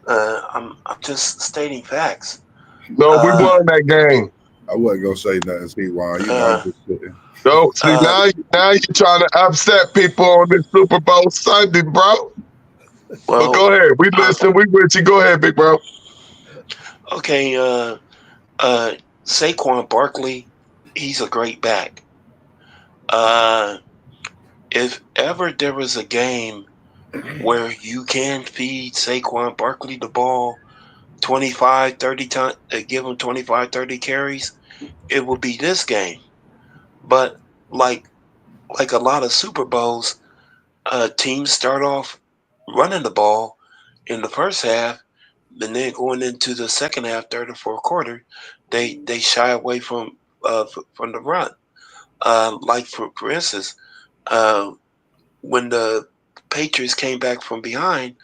I'm just stating facts. No, we won that game. I wasn't gonna say nothing, Steve. Why? You know, I'm just sitting. No, see now you're trying to upset people on this Super Bowl Sunday, bro. Well, go ahead. We listen. We with you. Go ahead, big bro. Okay. Saquon Barkley, he's a great back. If ever there was a game where you can feed Saquon Barkley the ball 25, 30 times, give him 25, 30 carries, it would be this game. But like a lot of Super Bowls, teams start off running the ball in the first half, and then going into the second half, third or fourth quarter, they shy away from the run. Like for instance, when the Patriots came back from behind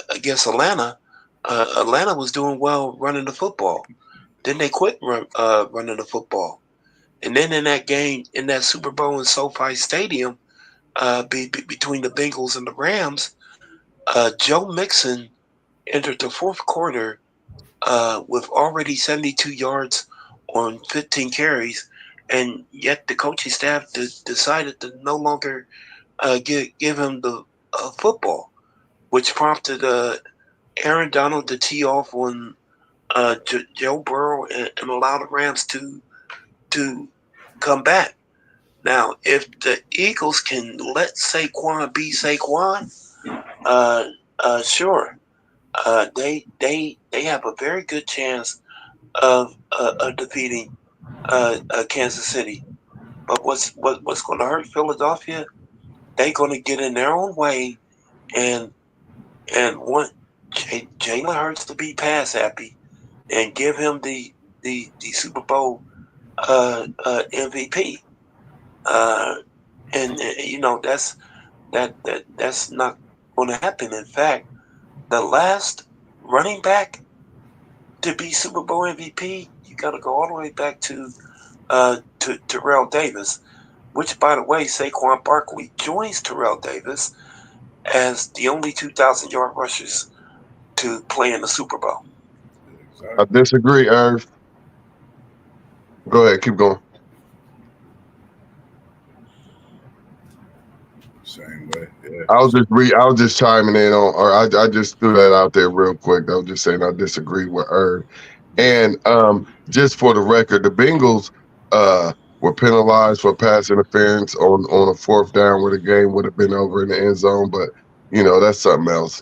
against Atlanta, Atlanta was doing well running the football. Then they quit running the football. And then in that game, in that Super Bowl in SoFi Stadium, between the Bengals and the Rams, Joe Mixon entered the fourth quarter with already 72 yards on 15 carries, and yet the coaching staff decided to no longer give him the football, which prompted Aaron Donald to tee off on Joe Burrow and allow the Rams to come back. Now, if the Eagles can let Saquon be Saquon, sure, they have a very good chance of defeating Kansas City. But what's going to hurt Philadelphia? They're going to get in their own way and want Jalen Hurts to be pass happy and give him the Super Bowl MVP. And that's not going to happen. In fact, the last running back to be Super Bowl MVP, you got to go all the way back to Terrell Davis, which, by the way, Saquon Barkley joins Terrell Davis as the only 2,000-yard rushers to play in the Super Bowl. I disagree, Irv. Go ahead, keep going. Same way. Yeah. I was just chiming in on, or I just threw that out there real quick. I was just saying I disagree with Irv. And just for the record, the Bengals were penalized for pass interference on a fourth down where the game would have been over in the end zone. But that's something else.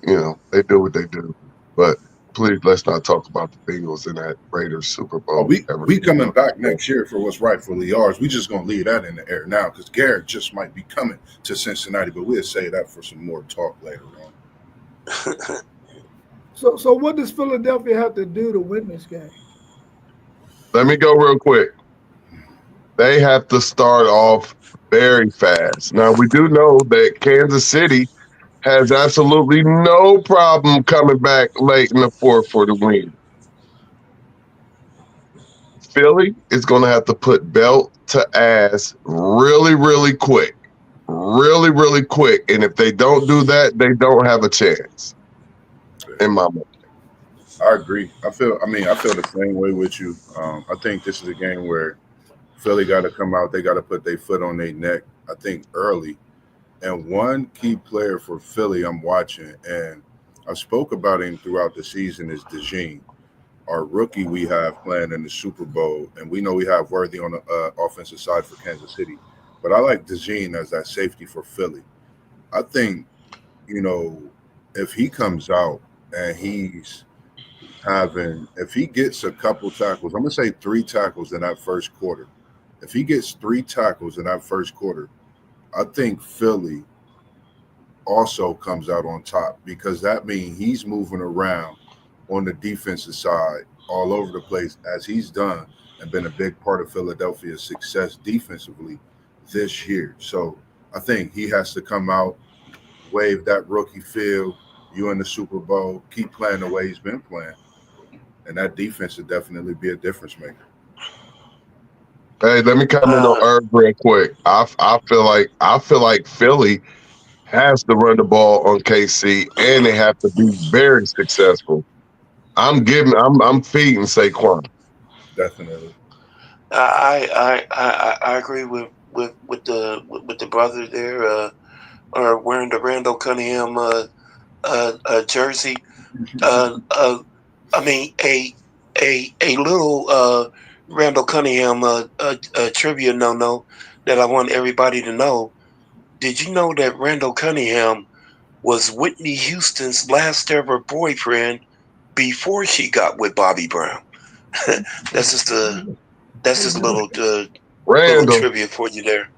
They do what they do. But please, let's not talk about the Bengals in that Raiders Super Oh, Bowl we ever. we coming back next year for what's rightfully ours. We just gonna leave that in the air now because Garrett just might be coming to Cincinnati, but we'll say that for some more talk later on. So what does Philadelphia have to do to win this game? Let me go real quick. They have to start off very fast. Now, we do know that Kansas City has absolutely no problem coming back late in the fourth for the win. Philly is going to have to put belt to ass really, really quick. Really, really quick. And if they don't do that, they don't have a chance. In my mind. I agree. I feel the same way with you. I think this is a game where Philly got to come out. They got to put their foot on their neck. I think early. And one key player for Philly I'm watching, and I spoke about him throughout the season, is DeJean, our rookie we have playing in the Super Bowl. And we know we have Worthy on the offensive side for Kansas City. But I like DeJean as that safety for Philly. I think, you know, if he comes out and if he gets a couple tackles, I'm going to say 3 tackles in that first quarter. If he gets 3 tackles in that first quarter, I think Philly also comes out on top because that means he's moving around on the defensive side all over the place as he's done and been a big part of Philadelphia's success defensively this year. So I think he has to come out, wave that rookie feel, you in the Super Bowl, keep playing the way he's been playing. And that defense would definitely be a difference maker. Hey, let me comment on Herb real quick. I feel like Philly has to run the ball on KC, and they have to be very successful. I'm feeding Saquon. Definitely. I agree with the brother there, or wearing the Randall Cunningham jersey. I mean a little Randall Cunningham trivia no that I want everybody to know. Did you know that Randall Cunningham was Whitney Houston's last ever boyfriend before she got with Bobby Brown? That's just a little trivia for you there.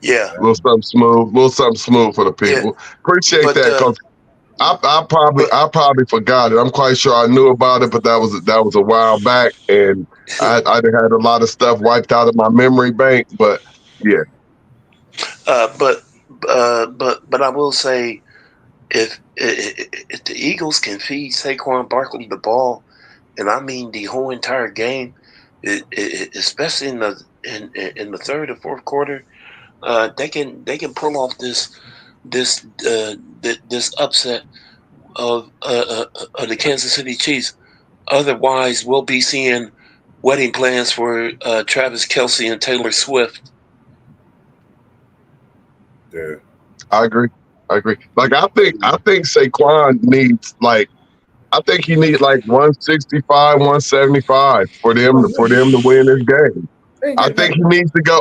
Yeah, a little something smooth for the people. Yeah. Appreciate that, because I probably forgot it. I'm quite sure I knew about it, but that was a while back, and I had a lot of stuff wiped out of my memory bank. But yeah. But I will say, if the Eagles can feed Saquon Barkley the ball, and I mean the whole entire game, especially in the third or fourth quarter, they can pull off this upset of the Kansas City Chiefs. Otherwise, we'll be seeing wedding plans for Travis Kelce and Taylor Swift. Yeah, I agree. Like I think Saquon needs I think he needs 165, 175 for them to win this game. I think he needs to go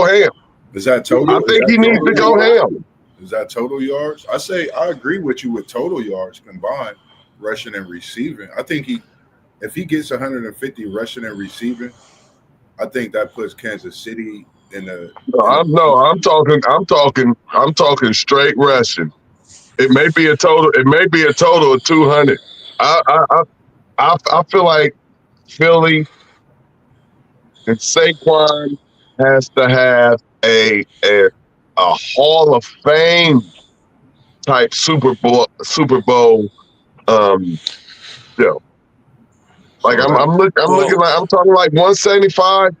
ham. Is that total? I think he needs to go ham. Is that total yards? I agree with you with total yards combined, rushing and receiving. I think if he gets 150 rushing and receiving, I think that puts Kansas City in the. I'm talking straight rushing. It may be a total of 200. I feel like Philly and Saquon has to have a Hall of Fame type Super Bowl deal. Like I'm talking like 175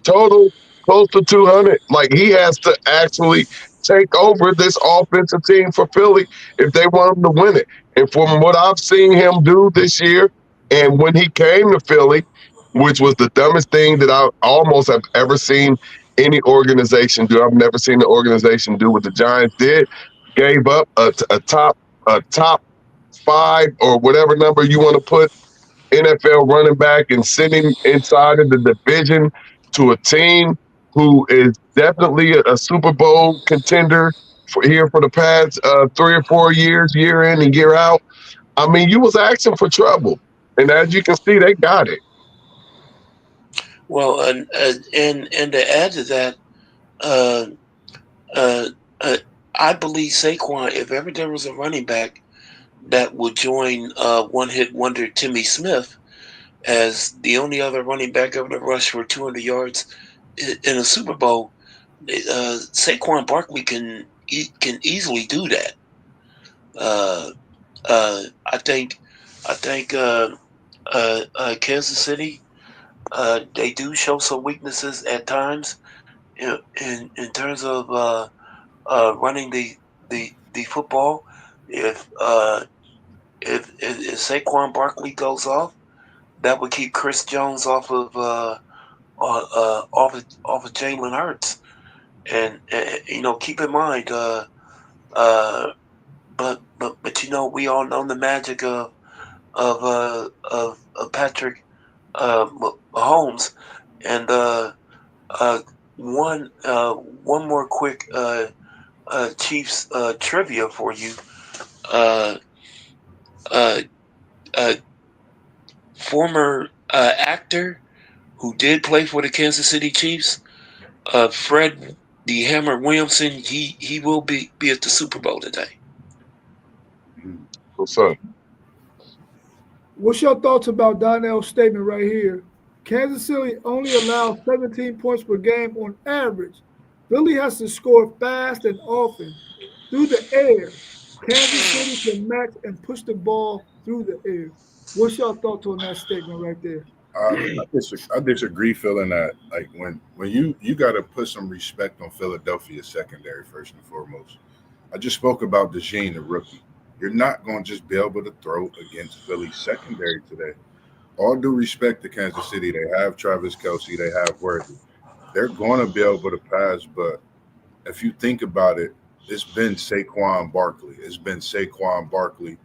total, close to 200. Like he has to actually take over this offensive team for Philly if they want him to win it. And from what I've seen him do this year, and when he came to Philly, which was the dumbest thing that I almost have ever seen any organization do. I've never seen the organization do what the Giants did. Gave up a top 5 or whatever number you want to put NFL running back and send him inside of the division to a team who is definitely a Super Bowl contender here for the past 3 or 4 years, year in and year out. I mean, you was asking for trouble, and as you can see, they got it. Well, and to add to that, uh, uh, uh, I believe Saquon, if ever there was a running back that would join one hit wonder Timmy Smith as the only other running back ever to rush for 200 yards in a Super Bowl, Saquon Barkley can easily do that. Uh, I think Kansas City, they do show some weaknesses at times in terms of running the football. If if Saquon Barkley goes off, that would keep Chris Jones off of Jalen Hurts. And keep in mind, but we all know the magic of Patrick Mahomes, and uh, one more quick Chiefs trivia for you. Uh, uh, uh, Former actor who did play for the Kansas City Chiefs, Fred the Hammer Williamson. He will be at the Super Bowl today. What's up? What's your thoughts about Donnell's statement right here? Kansas City only allows 17 points per game on average. Philly has to score fast and often. Through the air, Kansas City can match and push the ball through the air. What's your thoughts on that statement right there? I disagree, feeling that like when you got to put some respect on Philadelphia's secondary first and foremost. I just spoke about DeJean, the rookie. You're not going to just be able to throw against Philly's secondary today. All due respect to Kansas City, they have Travis Kelsey, they have Worthy. They're going to be able to pass, but if you think about it, it's been Saquon Barkley. It's been Saquon Barkley,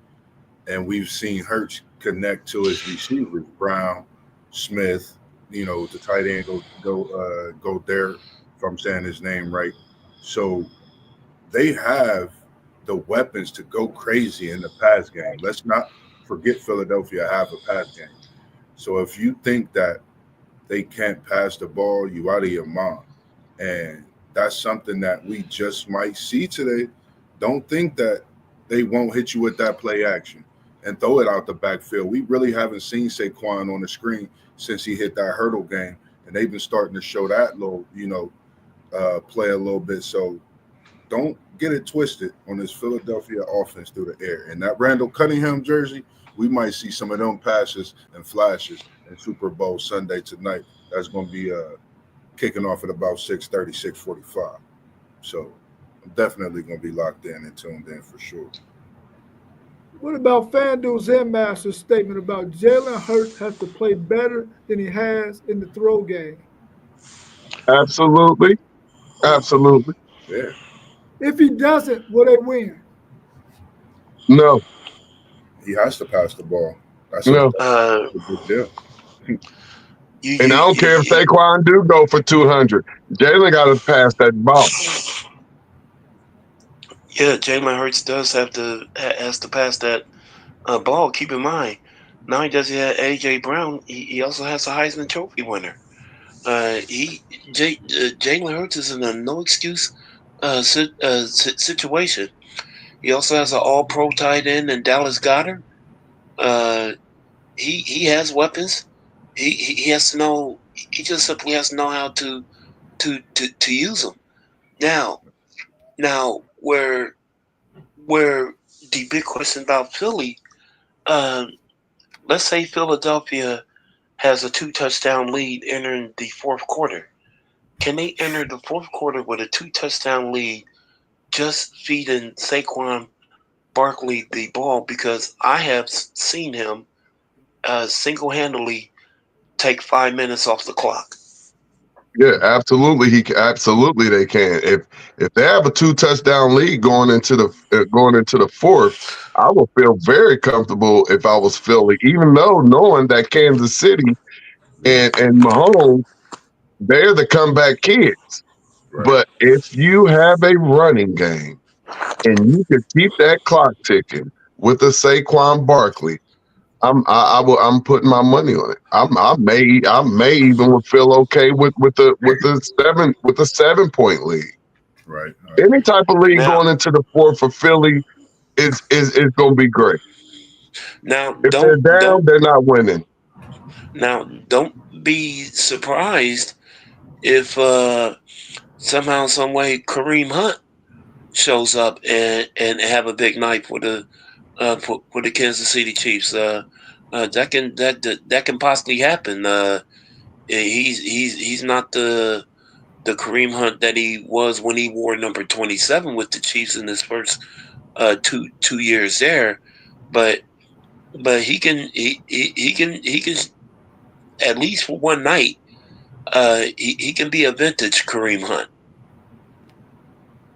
and we've seen Hurts connect to his receivers, Brown, Smith. The tight end go there. If I'm saying his name right, so they have the weapons to go crazy in the pass game. Let's not forget Philadelphia have a pass game. So if you think that they can't pass the ball, you out of your mind. And that's something that we just might see today. Don't think that they won't hit you with that play action and throw it out the backfield. We really haven't seen Saquon on the screen since he hit that hurdle game, and they've been starting to show that little, play a little bit. So don't get it twisted on this Philadelphia offense through the air. And that Randall Cunningham jersey, we might see some of them passes and flashes in Super Bowl Sunday tonight. That's going to be kicking off at about 6:30, 6:45. So I'm definitely going to be locked in and tuned in for sure. What about FanDuel Zen Master's statement about Jalen Hurts has to play better than he has in the throw game? Absolutely. Absolutely. Yeah. If he doesn't, will they win? No. He has to pass the ball. That's No. a big deal. And I don't care if Saquon do go for 200. Jalen got to pass that ball. Yeah, Jalen Hurts has to pass that ball. Keep in mind, not only does he have AJ Brown, he also has a Heisman Trophy winner. Jalen Hurts is in a no excuse situation. He also has an All Pro tight end in Dallas Goedert. He has weapons. He has to know. He just simply has to know how to use them. Now where the big question about Philly, let's say Philadelphia has a 2-touchdown lead entering the fourth quarter. Can they enter the fourth quarter with a 2-touchdown lead, just feeding Saquon Barkley the ball? Because I have seen him single-handedly take 5 minutes off the clock. Yeah, absolutely. Absolutely they can. If they have a 2-touchdown lead going into the fourth, I will feel very comfortable if I was Philly, even though knowing that Kansas City and Mahomes they're the comeback kids. Right. But if you have a running game and you can keep that clock ticking with a Saquon Barkley, I'm putting my money on it. I may even would feel okay with the 7 point lead. Right. I Any agree. type of lead Now, going into the fourth for Philly is going to be great. now If they're down, don't they're not winning. now don't be surprised if somehow, some way, Kareem Hunt shows up and have a big night for the Kansas City Chiefs. That can possibly happen. He's not the Kareem Hunt that he was when he wore number 27 with the Chiefs in his first two years there, but he can at least for one night. He can be a vintage Kareem Hunt.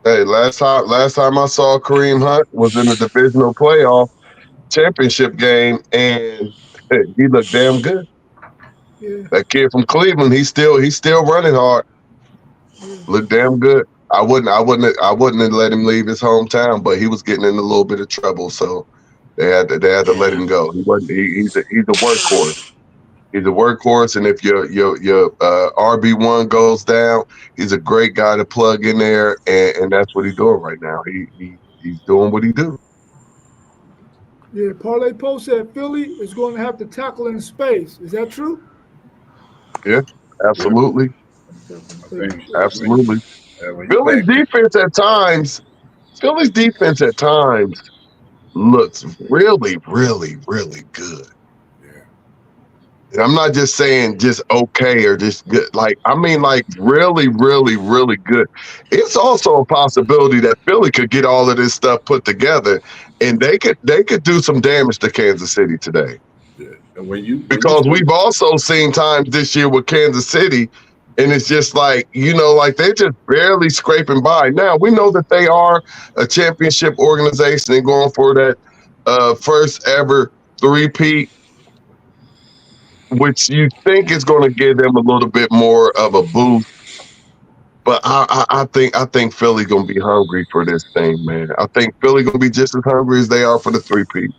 Hey, last time I saw Kareem Hunt was in the divisional playoff championship game, and he looked damn good. Yeah, That kid from Cleveland, he's still running hard. yeah, Looked damn good. I wouldn't have let him leave his hometown, but he was getting in a little bit of trouble, so they had to let Yeah. him go. He wasn't. He's a workhorse. He's a workhorse, and if your RB1 goes down, he's a great guy to plug in there, and that's what he's doing right now. He's doing what he do. yeah. Parlay Post said Philly is going to have to tackle in space. Is that true? Yeah, Yeah. absolutely, I think absolutely. when you Philly's playing, defense at times, Philly's defense at times looks really, really, really good. yeah, And I'm not just saying just okay or just good. Like, I mean, like really, really, really good. It's also a possibility that Philly could get all of this stuff put together and they could do some damage to Kansas City today. yeah. And when you Because talk, we've also seen times this year with Kansas City, and it's just like, like they're just barely scraping by. Now we know that they are a championship organization and going for that first ever three-peat, which you think is going to give them a little bit more of a boost. But I think Philly gonna be hungry for this thing, man. I think Philly gonna be just as hungry as they are for the three-peat,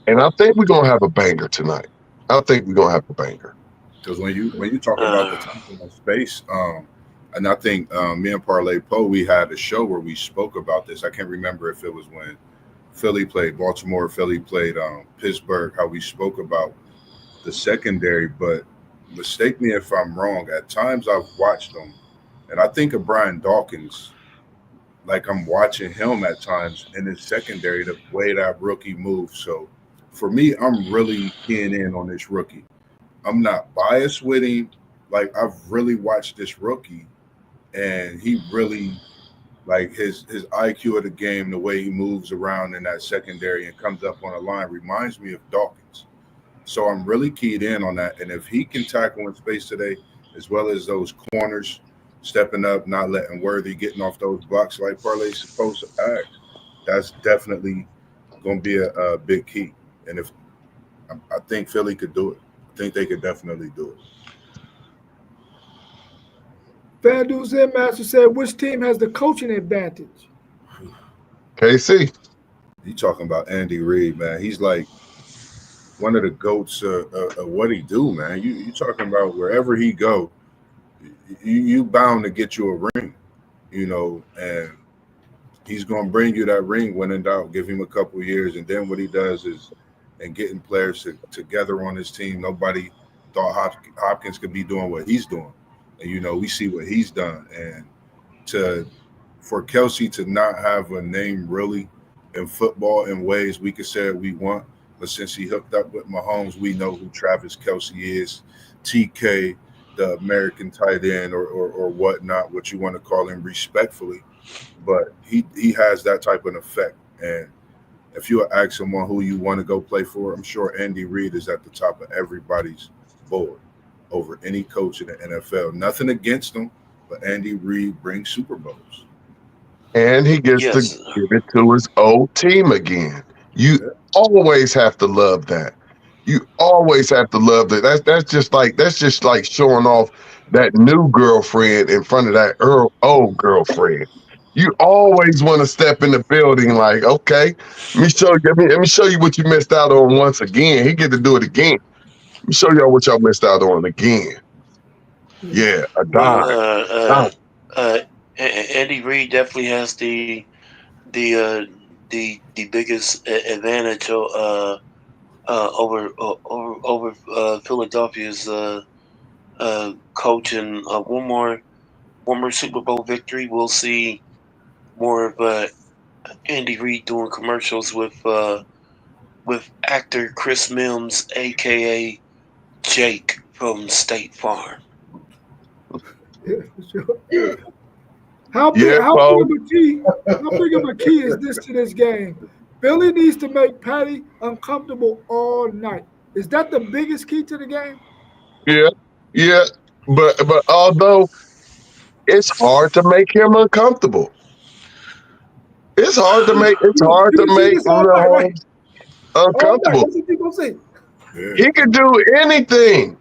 and I think we're gonna have a banger tonight. I think we're gonna have a banger. because when you talk about the Uh, tackling space, and I think me and Parlay Poe, we had a show where we spoke about this. I can't remember if it was when Philly played Baltimore, Philly played Pittsburgh. How we spoke about the secondary, but mistake me if I'm wrong. At times I've watched them, and I think of Brian Dawkins. Like I'm watching him at times in his secondary, the way that rookie moves. So for me, I'm really keying in on this rookie. I'm not biased with him. Like I've really watched this rookie, and he really like his IQ of the game, the way he moves around in that secondary and comes up on a line reminds me of Dawkins. So I'm really keyed in on that. And if he can tackle in space today, as well as those corners stepping up, not letting Worthy getting off those blocks like Parlay's supposed to act, that's definitely going to be a big key. And if I think Philly could do it, I think they could definitely do it. FanDuel Zen Master said, which team has the coaching advantage? KC. You talking about Andy Reid, man? He's like one of the goats of what he do, man. You talking about wherever he go, you bound to get you a ring, and he's gonna bring you that ring when in doubt. Give him a couple of years, and then what he does is, and getting players together on his team. Nobody thought Hopkins could be doing what he's doing, and we see what he's done. And to for Kelsey to not have a name really in football in ways we could say we want, but since he hooked up with Mahomes, we know who Travis Kelsey is, TK, the American tight end or whatnot, what you want to call him respectfully. But he has that type of effect. And if you ask someone who you want to go play for, I'm sure Andy Reid is at the top of everybody's board over any coach in the NFL. Nothing against him, but Andy Reid brings Super Bowls. And he gets to yes. give it to his old team again. You Yeah. always have to love that. You always have to love that. That's just like showing off that new girlfriend in front of that old girlfriend. You always want to step in the building like, okay, let me show you what you missed out on once again. He get to do it again. Let me show y'all what y'all missed out on again. Yeah, a Well, dime. Dime. Andy Reid definitely has the the biggest advantage over Philadelphia's coach, and one more Super Bowl victory. We'll see more of Andy Reid doing commercials with actor Chris Mims, aka Jake from State Farm. Yeah, for sure. Yeah. How big? Yeah, How big Paul. of a key? How big of a key is this to this game? Philly needs to make Patty uncomfortable all night. Is that the biggest key to the game? Yeah, yeah. But although it's hard to make him uncomfortable. It's hard to You see make this all night, right? Mahomes All night. uncomfortable. That's what people say. Yeah. He can do anything.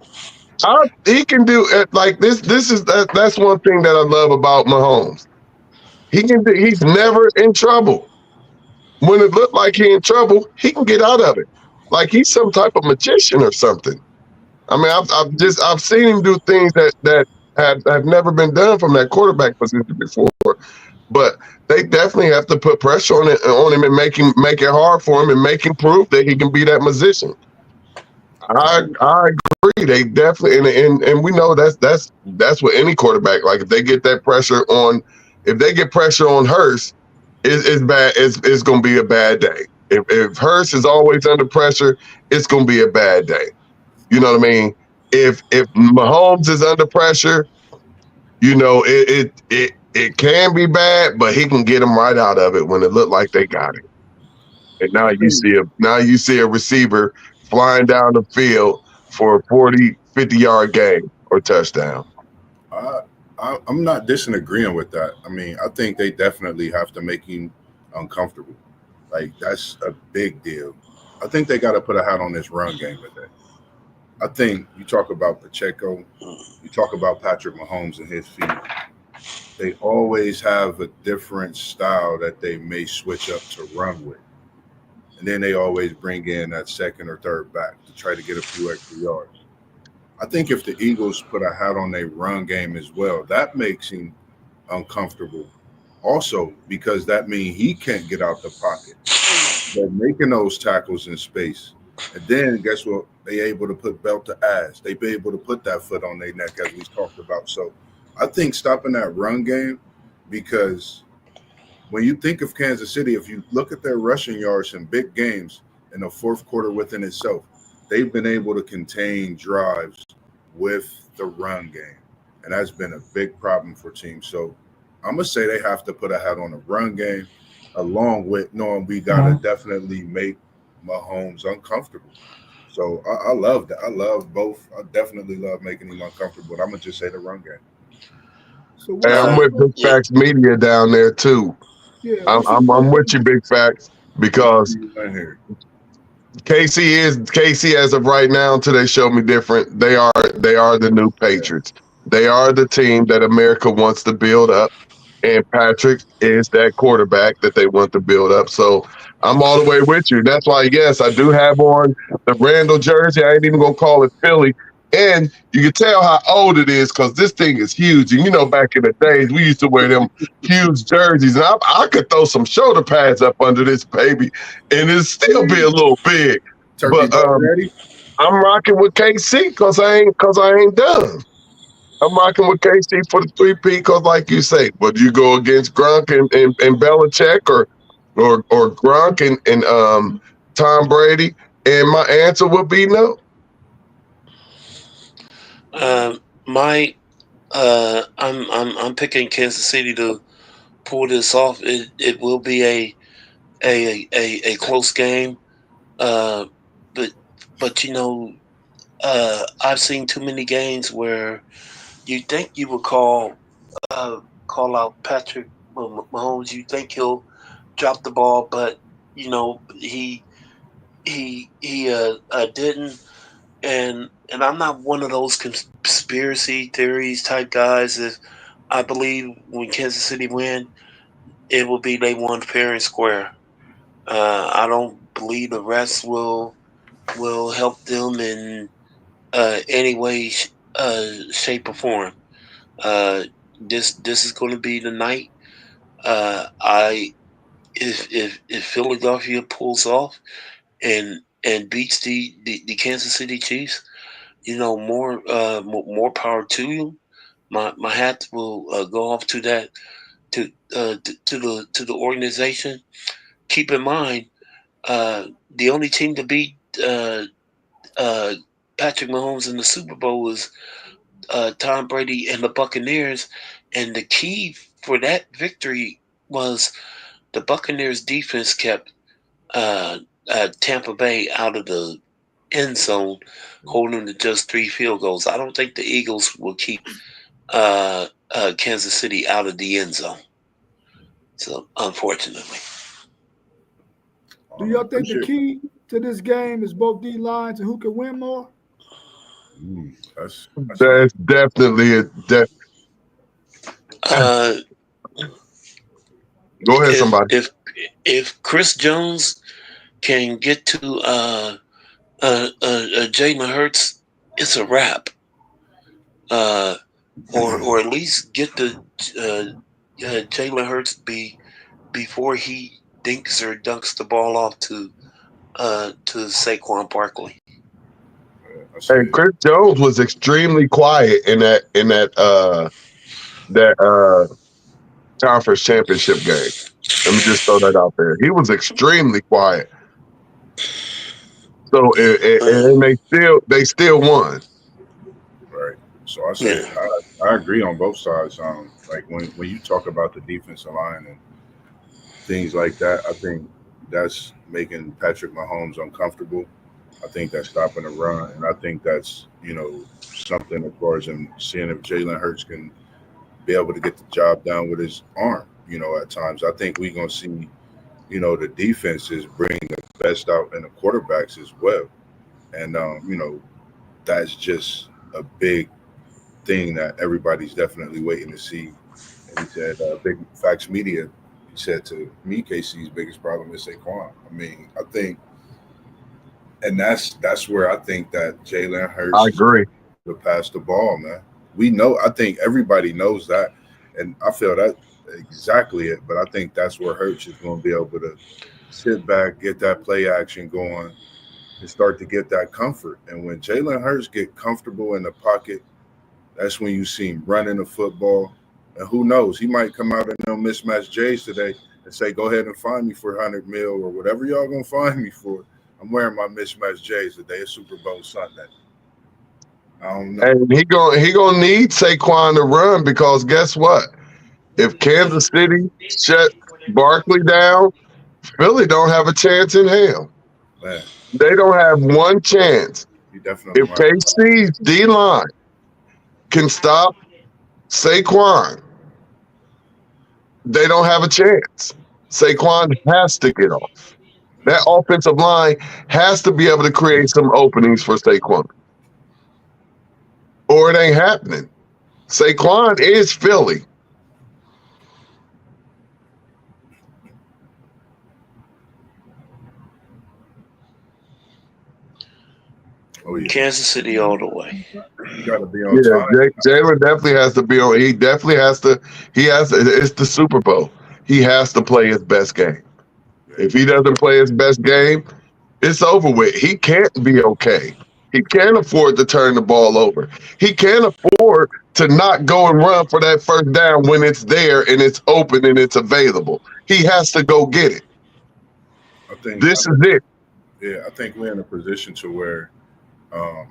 He can do it like this. That's one thing that I love about Mahomes. He's never in trouble. When it looked like he in trouble, he can get out of it. Like he's some type of magician or something. I mean, I've seen him do things that have never been done from that quarterback position before. But they definitely have to put pressure on him and make it hard for him and make him prove that he can be that musician. I agree. They definitely and we know that's what any quarterback, like if they get that pressure on, if they get pressure on Hurst, it's bad. It's gonna be a bad day. If Hurst is always under pressure, it's gonna be a bad day. You know what I mean? If Mahomes is under pressure, you know it can be bad, but he can get them right out of it when it looked like they got it. And I think now you see a receiver flying down the field for a 40, 50-yard gain or touchdown. I, I'm not disagreeing with that. I mean, I think they definitely have to make him uncomfortable. Like that's a big deal. I think they got to put a hat on this run game today. I think you talk about Pacheco, you talk about Patrick Mahomes and his feet. They always have a different style that they may switch up to run with. And then they always bring in that second or third back to try to get a few extra yards. I think if the Eagles put a hat on their run game as well, that makes him uncomfortable. Also, because that means he can't get out the pocket. They're making those tackles in space. And then guess what? They able to put belt to ass. They be able to put that foot on their neck as we talked about. So I think stopping that run game, because when you think of Kansas City, if you look at their rushing yards in big games in the fourth quarter within itself, they've been able to contain drives with the run game. And that's been a big problem for teams. So I'm going to say they have to put a hat on the run game along with knowing we got to definitely make Mahomes uncomfortable. So I love that. I love both. I definitely love making him uncomfortable. But I'm going to just say the run game. So And what's I'm your with Big Yeah. Facts Media down there too. yeah? I'm What's your I'm with you, Big Facts, because In here. KC as of right now until they show me different. They are the new Patriots. They are the team that America wants to build up, and Patrick is that quarterback that they want to build up. So I'm all the way with you. That's why, yes, I do have on the Randall jersey. I ain't even gonna call it Philly. And you can tell how old it is because this thing is huge. And you know, back in the days, we used to wear them huge jerseys, and I could throw some shoulder pads up under this baby, and it'd still be a little big. Turkey But butt ready? I'm rocking with KC because I ain't done. I'm rocking with KC for the 3P because, like you say, would you go against Gronk and Belichick or Gronk and Tom Brady? And my answer would be no. My I'm picking Kansas City to pull this off. It will be a close game. Uh, but you know, I've seen too many games where you think you would call out Patrick Mahomes. You think he'll drop the ball, but you know he didn't. And I'm not one of those conspiracy theories type guys. If I believe when Kansas City win, it will be they won fair and square. I don't believe the refs will help them in any way, shape, or form. Uh, this is going to be the night. I if Philadelphia pulls off and beats the Kansas City Chiefs, more power to you. My hat will go off to that to the organization. Keep in mind, the only team to beat uh, Patrick Mahomes in the Super Bowl was Tom Brady and the Buccaneers, and the key for that victory was the Buccaneers defense kept Tampa Bay out of the end zone, holding to just 3 field goals. I don't think the Eagles will keep Kansas City out of the end zone. So, unfortunately. Do y'all think the key to this game is both D lines and who can win more? That's definitely it. Uh, Go ahead, somebody. if Chris Jones can get to Jalen Hurts, it's a wrap. Or at least get the Jalen Hurts before he dinks or dunks the ball off to Saquon Barkley. And Chris Jones was extremely quiet in that conference championship game. Let me just throw that out there. He was extremely quiet. So and they still won. Right. So I say I agree on both sides. Like when you talk about the defensive line and things like that, I think that's making Patrick Mahomes uncomfortable. I think that's stopping the run, and I think that's something as far as him seeing if Jalen Hurts can be able to get the job done with his arm. At times I think we're gonna see the defenses bring the best out in the quarterbacks as well, and that's just a big thing that everybody's definitely waiting to see. And he said, Big Facts Media, he said to me, KC's biggest problem is Saquon. I mean, I think, and that's where I think that Jalen Hurts I agree. to pass the ball, man. We know, I think everybody knows that, and I feel that exactly it. But I think that's where Hurts is going to be able to sit back, get that play action going, and start to get that comfort. And when Jalen Hurts get comfortable in the pocket, that's when you see him running the football. And who knows, he might come out in them mismatched J's today and say, "Go ahead and find me for 100 mil or whatever y'all gonna find me for. I'm wearing my mismatched J's today. It's Super Bowl Sunday." I don't know. And he gonna need Saquon to run because guess what? If Kansas City shut Barkley down, Philly don't have a chance in hell. Man, They don't have one chance. you definitely If right. KC's D line can stop Saquon, they don't have a chance. Saquon has to get off. That offensive line has to be able to create some openings for Saquon, or it ain't happening. Saquon is Philly. Oh yeah, Kansas City all the way. you got to be on time. Jalen definitely has to be on. He definitely has to. He has to. It's the Super Bowl. He has to play his best game. If he doesn't play his best game, it's over with. He can't be okay. He can't afford to turn the ball over. He can't afford to not go and run for that first down when it's there and it's open and it's available. He has to go get it. This is it. Yeah, I think we're in a position to where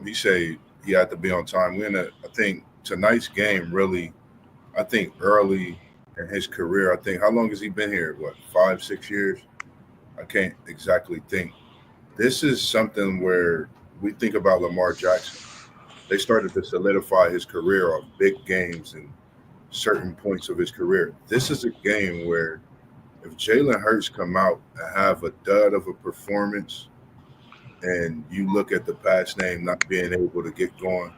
he say he had to be on time. I think tonight's game really, I think early in his career, I think, how long has he been here? What, 5, 6 years? I can't exactly think. This is something where we think about Lamar Jackson. They started to solidify his career on big games and certain points of his career. This is a game where if Jalen Hurts come out and have a dud of a performance, and you look at the pass name not being able to get going,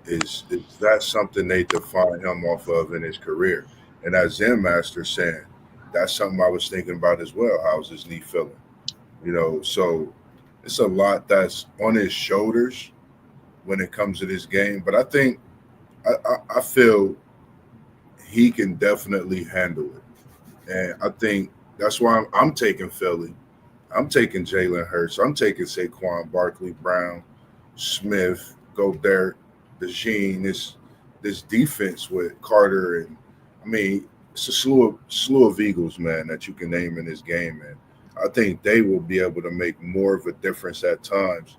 is that something they define him off of in his career? And as Zen Master saying, that's something I was thinking about as well. How's his knee feeling? So it's a lot that's on his shoulders when it comes to this game. But I think I feel he can definitely handle it, and I think that's why I'm taking Philly. I'm taking Jalen Hurts. I'm taking Saquon Barkley, Brown, Smith, Gobert, DeJean. This defense with Carter, and I mean it's a slew of Eagles, man, that you can name in this game, man. I think they will be able to make more of a difference at times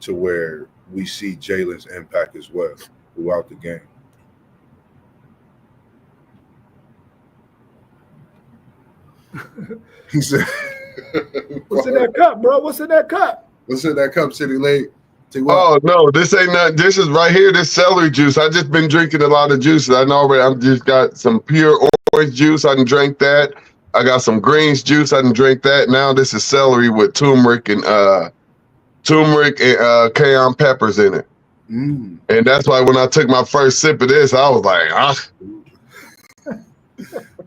to where we see Jalen's impact as well throughout the game. He said, What's in that cup, bro? What's in that cup? What's in that cup, City Lake? Oh no, this ain't not. This is right here. This celery juice. I just been drinking a lot of juices. I know already. I've just got some pure orange juice. I done drank that. I got some greens juice. I done drink that. Now this is celery with turmeric and cayenne peppers in it. And that's why when I took my first sip of this, I was like,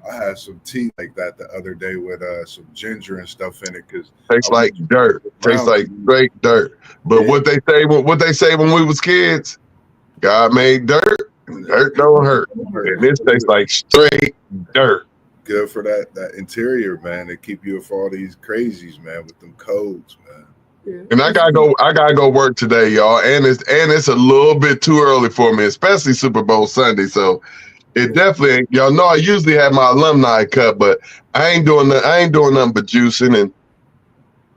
I had some tea like that the other day with some ginger and stuff in it because tastes like dirt. Tastes like straight dirt. But Yeah. what they say when we was kids, God made dirt, and dirt don't hurt. And this tastes like straight dirt. Good for that interior, man, to keep you off all these crazies, man, with them codes, man. Yeah. And I gotta go work today, y'all. And it's a little bit too early for me, especially Super Bowl Sunday. So it definitely ain't. Y'all know I usually have my alumni cup, but I ain't doing nothing but juicing, and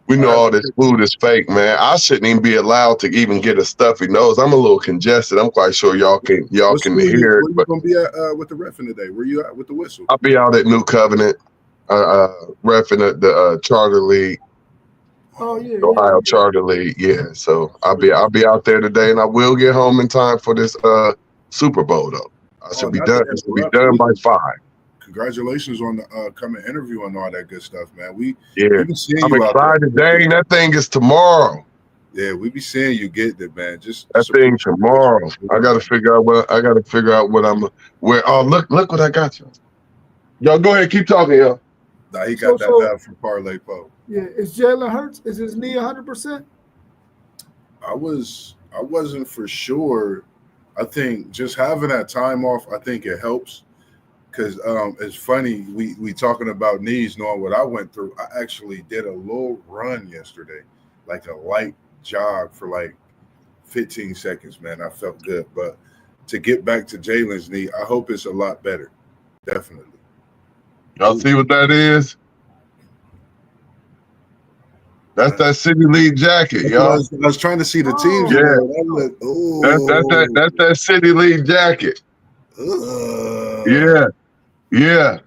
we know all this food is fake, man. I shouldn't even be allowed to even get a stuffy nose. I'm a little congested. I'm quite sure y'all can hear it. Where you gonna be at with the reffing today? Where you at with the whistle? I'll be out at New Covenant, reffing at the Charter League. Oh yeah. Ohio Charter League, yeah. So I'll be out there today, and I will get home in time for this Super Bowl though. I should be done. It should be done by 5. Congratulations on the coming interview and all that good stuff, man. We I'm you excited. Dang, that thing is tomorrow. Yeah, we be seeing you get it, man. Just that thing tomorrow. I gotta figure out what I'm where. Oh, look what I got you. Y'all go ahead, keep talking, y'all. Nah, he got that down from Parlay Po. Yeah, is Jalen Hurts? Is his knee 100%? I wasn't for sure. I think just having that time off, I think it helps. Because it's funny, we talking about knees, knowing what I went through. I actually did a little run yesterday, like a light jog for like 15 seconds, man. I felt good. But to get back to Jalen's knee, I hope it's a lot better. Definitely. Y'all see what that is? That's that City League jacket, y'all. I was trying to see the teams. Yeah. That's that City League jacket. Yeah.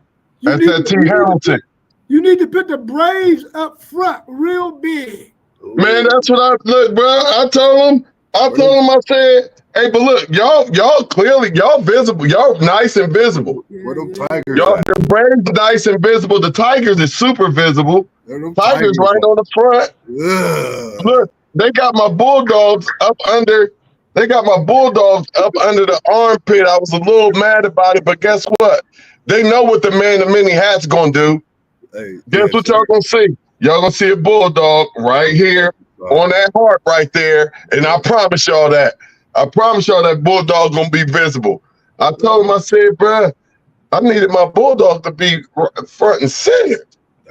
That's that T. Hamilton. You need to put the Braves up front real big. Man, that's what I look, bro. I told him, I said, hey, but look, y'all clearly, y'all visible, y'all nice and visible. Where them Tigers? Y'all, the Braves nice and visible. The Tigers is super visible. Tigers right on the front. Look, they got my Bulldogs up under. They got my Bulldogs up under the armpit. I was a little mad about it, but guess what? They know what the man in many hats gonna do. Hey, guess what y'all gonna see? Y'all gonna see a Bulldog right here on that heart right there, and I promise y'all that. I promise y'all that Bulldog gonna be visible. I told him, I said, bruh, I needed my Bulldog to be front and center.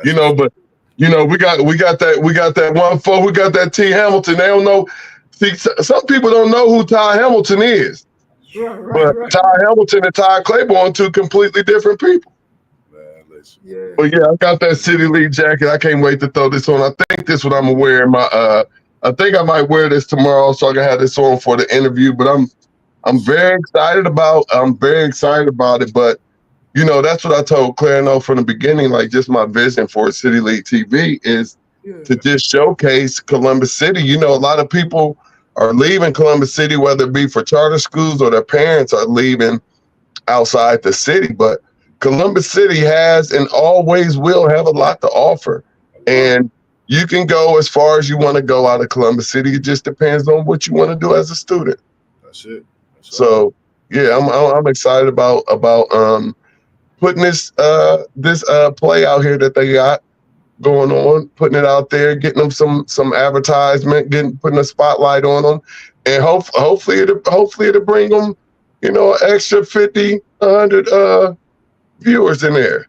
But we got that 1-4. We got that T. Hamilton. They don't know. See, some people don't know who Ty Hamilton is. But Ty Hamilton and Ty Claiborne, 2 completely different people. Man, listen. Yeah. But yeah, I got that City League jacket. I can't wait to throw this on. I think this what I'm gonna wear in my I think I might wear this tomorrow so I can have this on for the interview. But I'm very excited about it. But that's what I told Claire from the beginning. Like, just my vision for City League TV is to just showcase Columbus City. A lot of people are leaving Columbus City, whether it be for charter schools or their parents are leaving outside the city. But Columbus City has and always will have a lot to offer. And you can go as far as you want to go out of Columbus City. It just depends on what you want to do as a student. That's it. So yeah, I'm excited about putting this play out here that they got going on, putting it out there, getting them some advertisement, putting a spotlight on them, and hopefully it'll bring them, an extra 50, 100 viewers in there.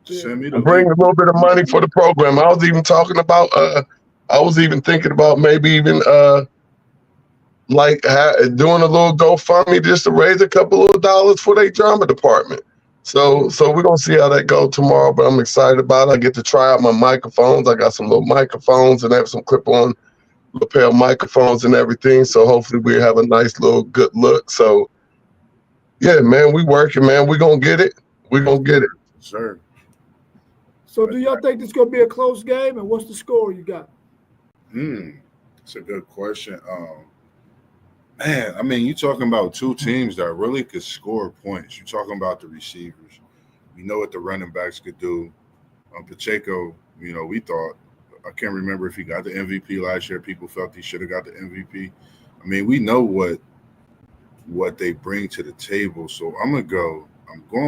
Send me the And bring link. a little bit of money for the program. I was even thinking about maybe even doing a little GoFundMe just to raise a couple of dollars for their drama department. So we're gonna see how that goes tomorrow, but I'm excited about it. I get to try out my microphones. I got some little microphones and have some clip-on lapel microphones and everything. So hopefully we have a nice little good look. So yeah, man, we working, man. We're gonna get it. We're gonna get it. Sir. So do y'all think this is gonna be a close game, and what's the score you got? It's a good question. Man, I mean, you're talking about two teams that really could score points. You're talking about the receivers. We know what the running backs could do. Pacheco, we thought, I can't remember if he got the MVP last year. People felt he should have got the MVP. I mean, we know what they bring to the table. So I'm going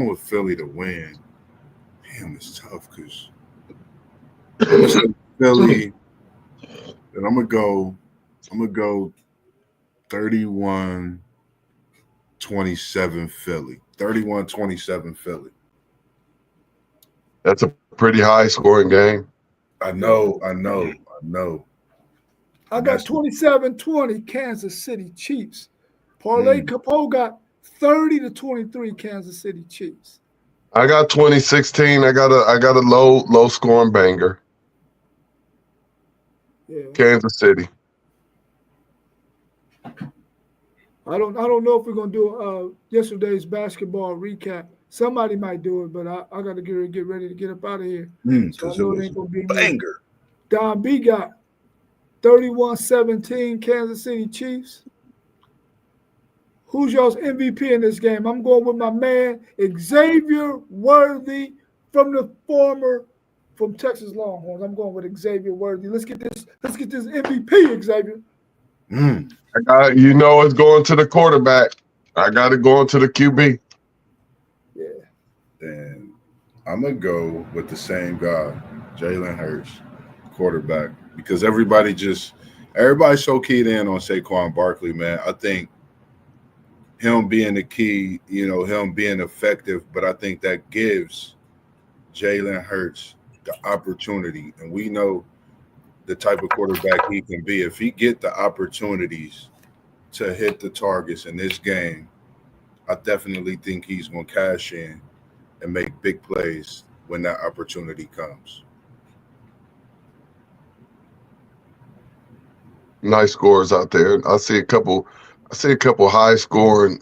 with Philly to win. Damn, it's tough because I'm gonna say Philly, and I'm gonna go 31-27 Philly. 31-27 Philly. That's a pretty high scoring game. I know. I got 27-20 Kansas City Chiefs. Parlay Capo got 30-23 Kansas City Chiefs. I got 2016. I got a low scoring banger. Yeah. Kansas City. I don't know if we're gonna do yesterday's basketball recap. Somebody might do it, but I gotta get ready to get up out of here. So I know it ain't gonna be banger. Don B got 31-17 Kansas City Chiefs. Who's y'all's MVP in this game? I'm going with my man Xavier Worthy from Texas Longhorns. I'm going with Xavier Worthy. Let's get this MVP, Xavier. It's going to the quarterback. I got it going to the QB. Yeah. And I'm gonna go with the same guy, Jalen Hurts, quarterback, because everybody's so keyed in on Saquon Barkley, man. I think him being the key, him being effective, but I think that gives Jalen Hurts the opportunity, and we know the type of quarterback he can be. If he get the opportunities to hit the targets in this game, I definitely think he's going to cash in and make big plays when that opportunity comes. Nice scores out there. I see a couple high scoring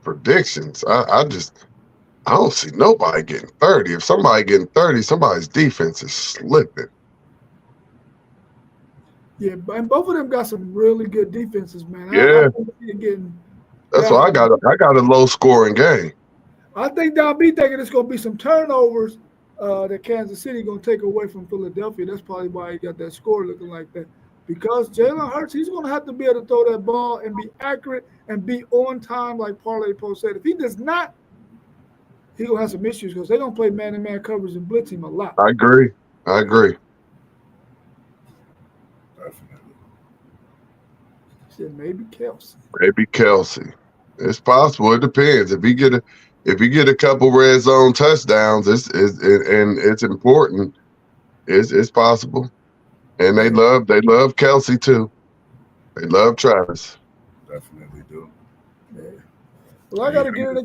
predictions. I don't see nobody getting 30. If somebody getting 30, somebody's defense is slipping. Yeah, and both of them got some really good defenses, man. Yeah. That's why I got a low scoring game. I think Don B thinking it's gonna be some turnovers that Kansas City gonna take away from Philadelphia. That's probably why he got that score looking like that. Because Jalen Hurts, he's gonna have to be able to throw that ball and be accurate and be on time, like Parlay Post said. If he does not, he's gonna have some issues because they don't play man-to-man coverage and blitz him a lot. I agree. Definitely. He said maybe Kelsey. It's possible. It depends. If you get a couple red zone touchdowns, it's important. It's possible. And they love Kelsey too. They love Travis. Definitely do. Yeah. Well, I gotta get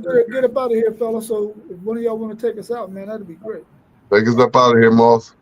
up out of here, fella. So if one of y'all want to take us out, man, that'd be great. Take us up out of here, Moss.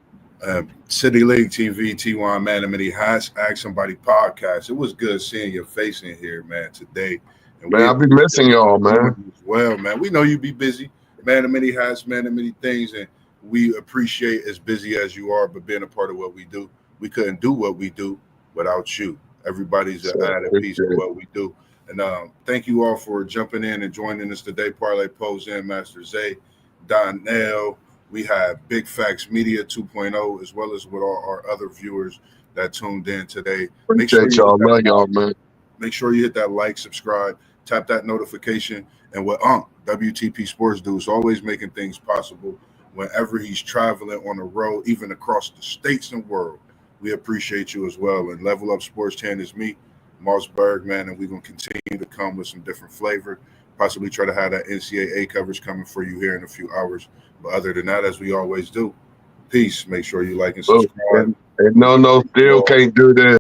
City League TV, T1 Manamity Ask Somebody podcast. It was good seeing your face in here, man, today. And man, I'll be missing y'all, man. Well, man, we know you be busy. Manamity has many things, and we appreciate as busy as you are, but being a part of what we do. We couldn't do what we do without you. Everybody's an added piece of what we do. And thank you all for jumping in and joining us today. Parlay Pose in, Master Zay, Donnell. We have Big Facts Media 2.0, as well as with all our other viewers that tuned in today. Appreciate y'all. Love y'all, man. Make sure you hit that like, subscribe, tap that notification. And what WTP Sports do is always making things possible whenever he's traveling on the road, even across the states and world. We appreciate you as well. And Level Up Sports 10 is me, Mossberg, man, and we're going to continue to come with some different flavor, possibly try to have that NCAA coverage coming for you here in a few hours. But other than that, as we always do, peace. Make sure you like and subscribe. And no, still can't do this.